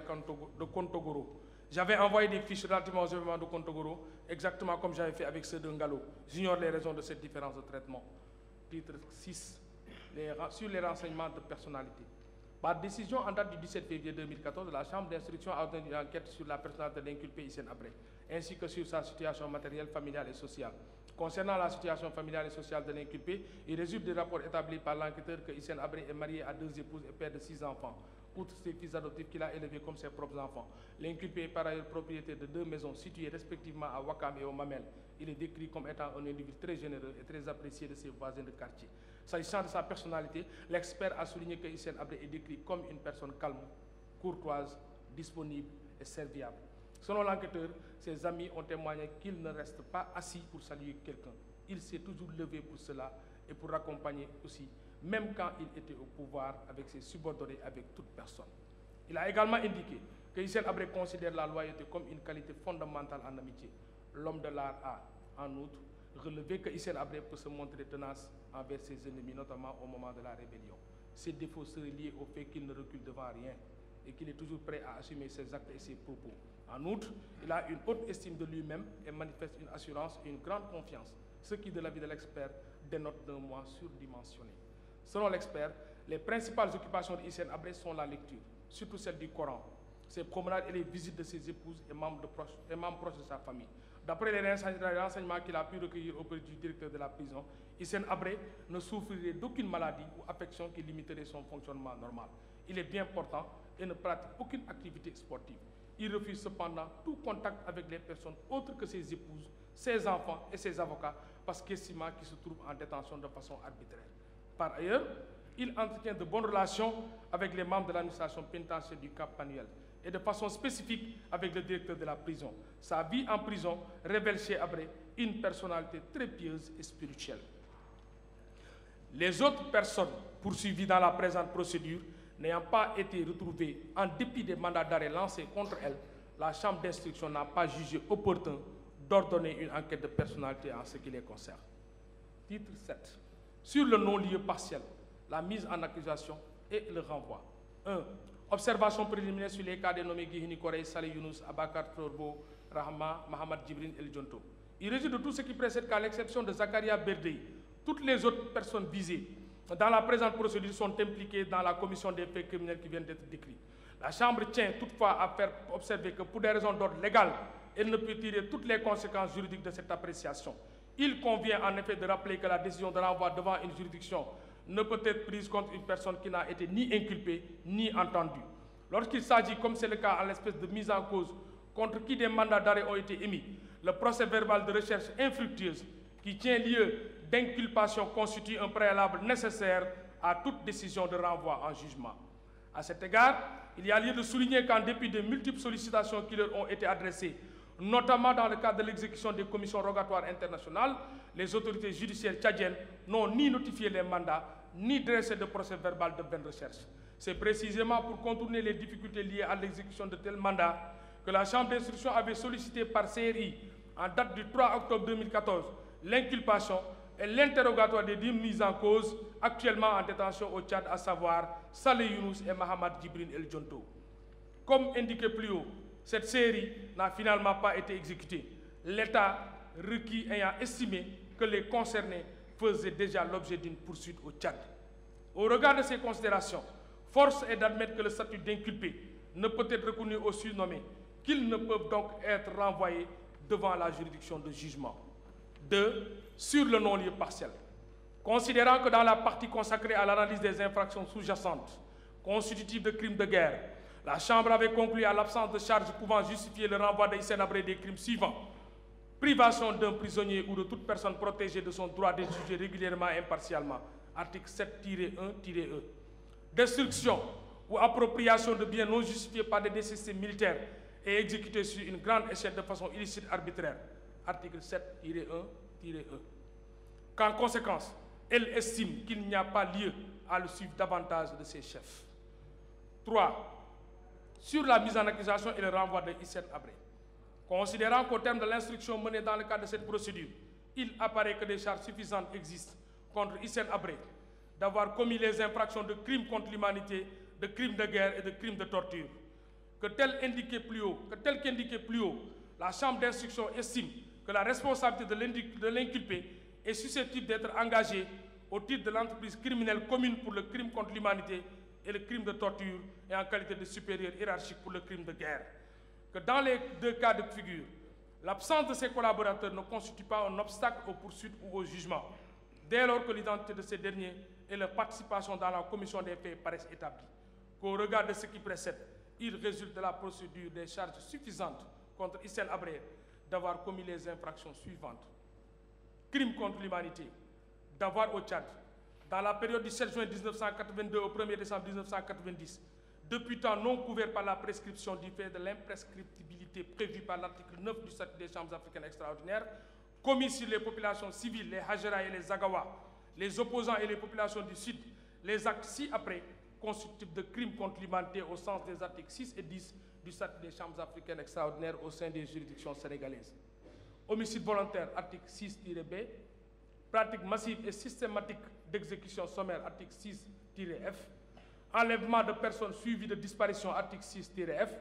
Kontogoro. J'avais envoyé des fiches relativement aux événements de Kontogoro, exactement comme j'avais fait avec ceux de Ngalo. J'ignore les raisons de cette différence de traitement. Titre 6, sur les renseignements de personnalité. Par décision en date du 17 février 2014, la Chambre d'instruction a ordonné une enquête sur la personnalité de l'inculpé Hissène Habré, ainsi que sur sa situation matérielle, familiale et sociale. Concernant la situation familiale et sociale de l'inculpé, il résulte des rapports établis par l'enquêteur que Hissène Habré est marié à 2 épouses et père de 6 enfants, outre ses fils adoptifs qu'il a élevés comme ses propres enfants. L'inculpé est par ailleurs propriétaire de 2 maisons situées respectivement à Ouakam et au Mamel. Il est décrit comme étant un individu très généreux et très apprécié de ses voisins de quartier. S'agissant de sa personnalité, l'expert a souligné que Hissène Habré est décrit comme une personne calme, courtoise, disponible et serviable. Selon l'enquêteur, ses amis ont témoigné qu'il ne reste pas assis pour saluer quelqu'un. Il s'est toujours levé pour cela et pour accompagner aussi, même quand il était au pouvoir avec ses subordonnés, avec toute personne. Il a également indiqué que Hissène Habré considère la loyauté comme une qualité fondamentale en amitié. L'homme de l'art a, en outre, relevé que Hissène Habré peut se montrer tenace envers ses ennemis, notamment au moment de la rébellion. Ses défauts seraient liés au fait qu'il ne recule devant rien et qu'il est toujours prêt à assumer ses actes et ses propos. En outre, il a une haute estime de lui-même et manifeste une assurance et une grande confiance, ce qui, de l'avis de l'expert, dénote d'un moi surdimensionné. Selon l'expert, les principales occupations de Hissène Habré sont la lecture, surtout celle du Coran, ses promenades et les visites de ses épouses et membres proches de sa famille. D'après les renseignements qu'il a pu recueillir auprès du directeur de la prison, Hissène Habré ne souffrirait d'aucune maladie ou affection qui limiterait son fonctionnement normal. Il est bien portant et ne pratique aucune activité sportive. Il refuse cependant tout contact avec les personnes autres que ses épouses, ses enfants et ses avocats, parce qu'estimant qu'ils se trouvent en détention de façon arbitraire. Par ailleurs, il entretient de bonnes relations avec les membres de l'administration pénitentiaire du Cap Manuel et de façon spécifique avec le directeur de la prison. Sa vie en prison révèle chez Habré une personnalité très pieuse et spirituelle. Les autres personnes poursuivies dans la présente procédure n'ayant pas été retrouvées en dépit des mandats d'arrêt lancés contre elles, la Chambre d'instruction n'a pas jugé opportun d'ordonner une enquête de personnalité en ce qui les concerne. Titre 7. Sur le non-lieu partiel, la mise en accusation et le renvoi. 1. Observation préliminaire sur les cas dénommés Guihini Korey, Saleh Younous, Abakar Torbo, Rahma, Mohamed Djibril et Djonto. Il résulte de tout ce qui précède qu'à l'exception de Zakaria Berdei, toutes les autres personnes visées dans la présente procédure sont impliquées dans la commission des faits criminels qui viennent d'être décrits. La Chambre tient toutefois à faire observer que pour des raisons d'ordre légal, elle ne peut tirer toutes les conséquences juridiques de cette appréciation. Il convient en effet de rappeler que la décision de renvoi devant une juridiction ne peut être prise contre une personne qui n'a été ni inculpée ni entendue. Lorsqu'il s'agit, comme c'est le cas en l'espèce de mise en cause contre qui des mandats d'arrêt ont été émis, le procès verbal de recherche infructueuse qui tient lieu d'inculpation constitue un préalable nécessaire à toute décision de renvoi en jugement. À cet égard, il y a lieu de souligner qu'en dépit de multiples sollicitations qui leur ont été adressées, notamment dans le cadre de l'exécution des commissions rogatoires internationales, les autorités judiciaires tchadiennes n'ont ni notifié les mandats, ni dressé de procès verbal de vaine recherche. C'est précisément pour contourner les difficultés liées à l'exécution de tels mandats que la Chambre d'instruction avait sollicité par CRI, en date du 3 octobre 2014, l'inculpation et l'interrogatoire des 10 mises en cause actuellement en détention au Tchad, à savoir Saleh Younous et Mohamed Djibril El Djonto. Comme indiqué plus haut, cette série n'a finalement pas été exécutée, l'État requis ayant estimé que les concernés faisaient déjà l'objet d'une poursuite au Tchad. Au regard de ces considérations, force est d'admettre que le statut d'inculpé ne peut être reconnu aux surnommés, qu'ils ne peuvent donc être renvoyés devant la juridiction de jugement. 2. Sur le non-lieu partiel. Considérant que dans la partie consacrée à l'analyse des infractions sous-jacentes, constitutives de crimes de guerre, la Chambre avait conclu à l'absence de charges pouvant justifier le renvoi de Hissène Habré des crimes suivants: privation d'un prisonnier ou de toute personne protégée de son droit d'être jugé régulièrement et impartialement, article 7-1-E. Destruction ou appropriation de biens non justifiés par des nécessités militaires et exécutés sur une grande échelle de façon illicite arbitraire, article 7-1-E. Qu'en conséquence, elle estime qu'il n'y a pas lieu à le suivre davantage de ses chefs. 3. Sur la mise en accusation et le renvoi de Hissène Habré. Considérant qu'au terme de l'instruction menée dans le cadre de cette procédure, il apparaît que des charges suffisantes existent contre Hissène Habré d'avoir commis les infractions de crimes contre l'humanité, de crimes de guerre et de crimes de torture. Que tel qu'indiqué plus haut, la Chambre d'instruction estime que la responsabilité de l'inculpé est susceptible d'être engagée au titre de l'entreprise criminelle commune pour le crime contre l'humanité et le crime de torture et en qualité de supérieur hiérarchique pour le crime de guerre. Que dans les deux cas de figure, l'absence de ces collaborateurs ne constitue pas un obstacle aux poursuites ou au jugement, dès lors que l'identité de ces derniers et leur participation dans la commission des faits paraissent établies. Qu'au regard de ce qui précède, il résulte de la procédure des charges suffisantes contre Hissène Habré d'avoir commis les infractions suivantes. Crime contre l'humanité, d'avoir au Tchad, dans la période du 7 juin 1982 au 1er décembre 1990, depuis temps non couvert par la prescription du fait de l'imprescriptibilité prévue par l'article 9 du statut des chambres africaines extraordinaires, commis sur les populations civiles, les Hajara et les Zagawa, les opposants et les populations du Sud, les actes ci-après constitutifs de crimes contre l'humanité au sens des articles 6 et 10 du statut des chambres africaines extraordinaires au sein des juridictions sénégalaises. Homicide volontaire, article 6-B, pratique massive et systématique d'exécution sommaire, article 6-F, enlèvement de personnes suivies de disparition, article 6-F,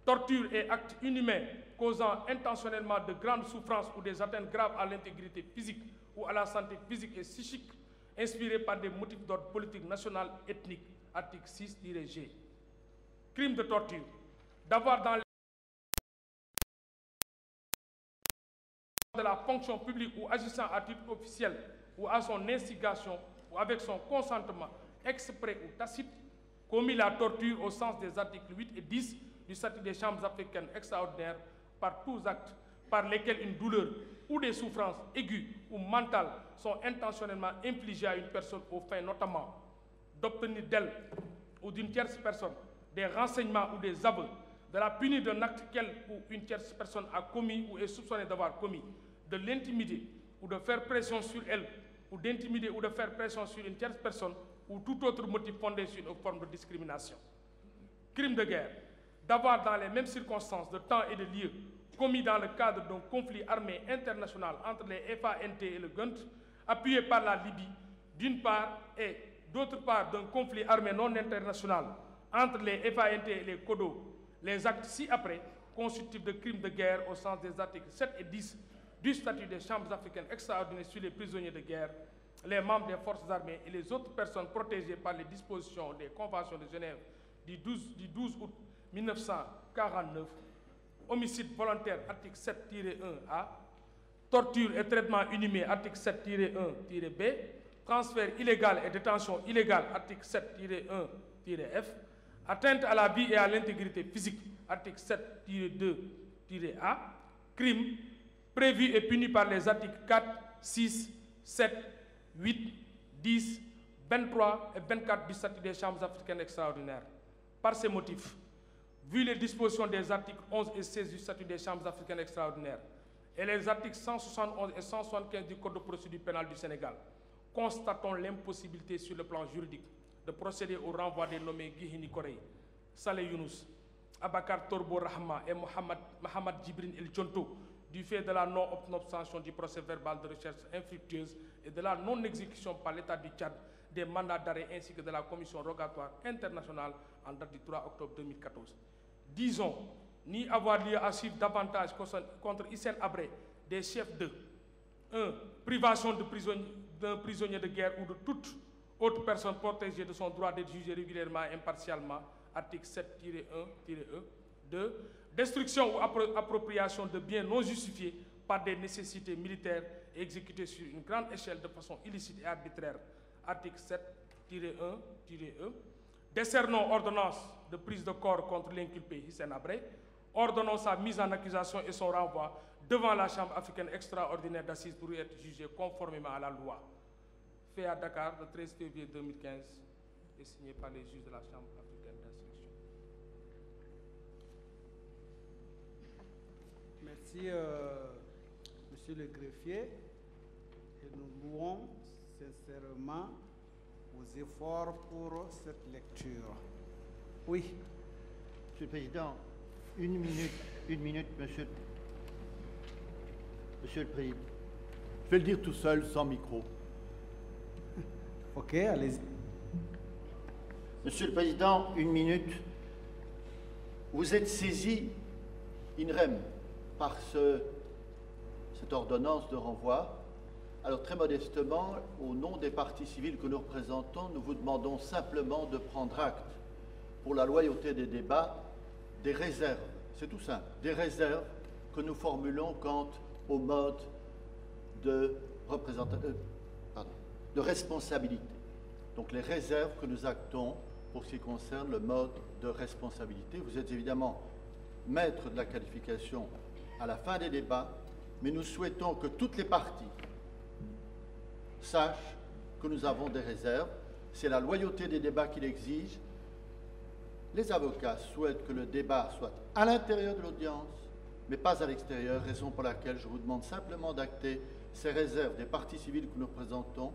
torture et actes inhumains causant intentionnellement de grandes souffrances ou des atteintes graves à l'intégrité physique ou à la santé physique et psychique, inspirés par des motifs d'ordre politique, national, ethnique, article 6-G. Crime de torture, d'avoir dans de la fonction publique ou agissant à titre officiel ou à son instigation ou avec son consentement exprès ou tacite, commis la torture au sens des articles 8 et 10 du statut des chambres africaines extraordinaires par tous actes par lesquels une douleur ou des souffrances aiguës ou mentales sont intentionnellement infligées à une personne aux fins notamment d'obtenir d'elle ou d'une tierce personne des renseignements ou des aveux, de la punir d'un acte qu'elle ou une tierce personne a commis ou est soupçonnée d'avoir commis, de l'intimider ou de faire pression sur elle, ou d'intimider ou de faire pression sur une tierce personne, ou tout autre motif fondé sur une forme de discrimination. Crime de guerre, d'avoir dans les mêmes circonstances de temps et de lieu, commis dans le cadre d'un conflit armé international entre les FANT et le GUNT, appuyé par la Libye, d'une part, et d'autre part d'un conflit armé non international entre les FANT et les CODO, les actes ci-après constitutifs de crimes de guerre au sens des articles 7 et 10 du statut des chambres africaines extraordinaires sur les prisonniers de guerre, les membres des forces armées et les autres personnes protégées par les dispositions des conventions de Genève du 12 août 1949, homicide volontaire, article 7-1A, torture et traitement inhumain, article 7-1-B, transfert illégal et détention illégale, article 7-1-F, atteinte à la vie et à l'intégrité physique, article 7-2-A, crime prévu et puni par les articles 4, 6, 7, 8, 10, 23 et 24 du statut des chambres africaines extraordinaires. Par ces motifs, vu les dispositions des articles 11 et 16 du statut des chambres africaines extraordinaires et les articles 171 et 175 du Code de procédure pénale du Sénégal, constatons l'impossibilité sur le plan juridique de procéder au renvoi des nommés Guihini Korey, Saleh Younous, Abakar Torbo Rahma et Mohamed Djibrin El Djonto du fait de la non-obtention du procès verbal de recherche infructueuse et de la non-exécution par l'État du Tchad des mandats d'arrêt ainsi que de la commission rogatoire internationale en date du 3 octobre 2014. Disons, ni avoir lieu à suivre davantage contre Hissène Habré des chefs de 1. Privation d'un prisonnier de guerre ou de toute autre personne protégée de son droit d'être jugé régulièrement et impartialement, article 7-1-E. 2. Destruction ou appropriation de biens non justifiés par des nécessités militaires et exécutés sur une grande échelle de façon illicite et arbitraire, article 7-1-E. Décernons ordonnance de prise de corps contre l'inculpé Hissène Habré. Ordonnons sa mise en accusation et son renvoi devant la Chambre africaine extraordinaire d'assises pour être jugé conformément à la loi. Fait à Dakar le 13 février 2015 et signé par les juges de la Chambre africaine d'instruction. Merci, Monsieur le greffier. Et nous louons sincèrement vos efforts pour cette lecture. Oui. Monsieur le Président, une minute, Monsieur le Président. Je vais le dire tout seul, sans micro. Ok, allez-y. Monsieur le Président, une minute. Vous êtes saisi, INREM, par cette ordonnance de renvoi Alors très modestement, au nom des parties civiles que nous représentons, nous vous demandons simplement de prendre acte, pour la loyauté des débats, des réserves. C'est tout simple, des réserves que nous formulons quant au mode de responsabilité. Donc les réserves que nous actons pour ce qui concerne le mode de responsabilité. Vous êtes évidemment maître de la qualification à la fin des débats, mais nous souhaitons que toutes les parties sachent que nous avons des réserves. C'est la loyauté des débats qui l'exige. Les avocats souhaitent que le débat soit à l'intérieur de l'audience, mais pas à l'extérieur, raison pour laquelle je vous demande simplement d'acter ces réserves des parties civiles que nous représentons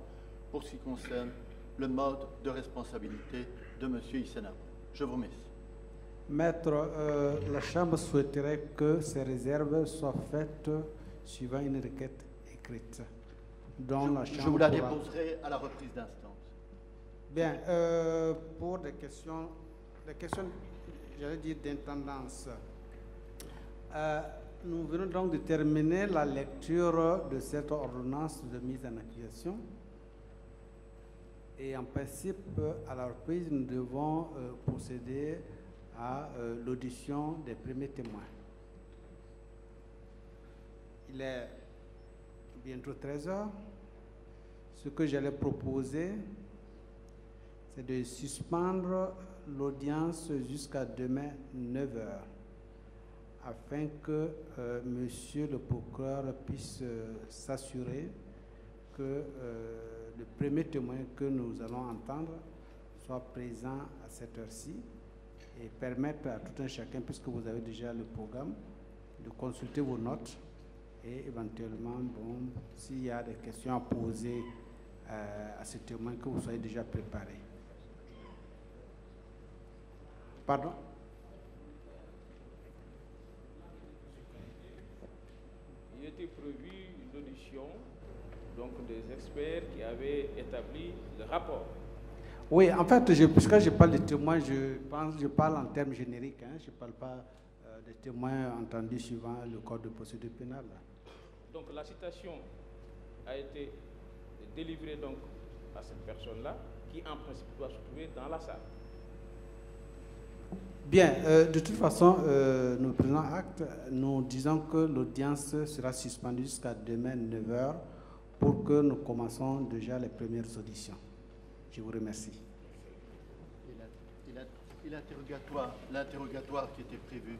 pour ce qui concerne le mode de responsabilité de M. Issena. Je vous remercie. Maître, la Chambre souhaiterait que ces réserves soient faites suivant une requête écrite. Je vous la déposerai à la reprise d'instance. Bien, pour des questions j'allais dire d'intendance. Nous venons donc de terminer la lecture de cette ordonnance de mise en accusation. Et en principe, à la reprise, nous devons procéder à l'audition des premiers témoins. Il est bientôt 13 h. Ce que j'allais proposer, c'est de suspendre l'audience jusqu'à demain 9 h, afin que monsieur le procureur puisse s'assurer que le premier témoin que nous allons entendre soit présent à cette heure-ci et permettre à tout un chacun, puisque vous avez déjà le programme, de consulter vos notes et éventuellement, bon, s'il y a des questions à poser à ce témoin, que vous soyez déjà préparés. Pardon? Il était prévu une audition donc des experts qui avaient établi le rapport. Oui, en fait, puisque je parle de témoins, je parle en termes génériques, hein, je ne parle pas des témoins entendus suivant le code de procédure pénale. Donc la citation a été délivrée donc à cette personne-là, qui en principe doit se trouver dans la salle. Bien, de toute façon, nous prenons acte, nous disons que l'audience sera suspendue jusqu'à demain 9 h pour que nous commençons déjà les premières auditions. Je vous remercie. Et l'interrogatoire qui était prévu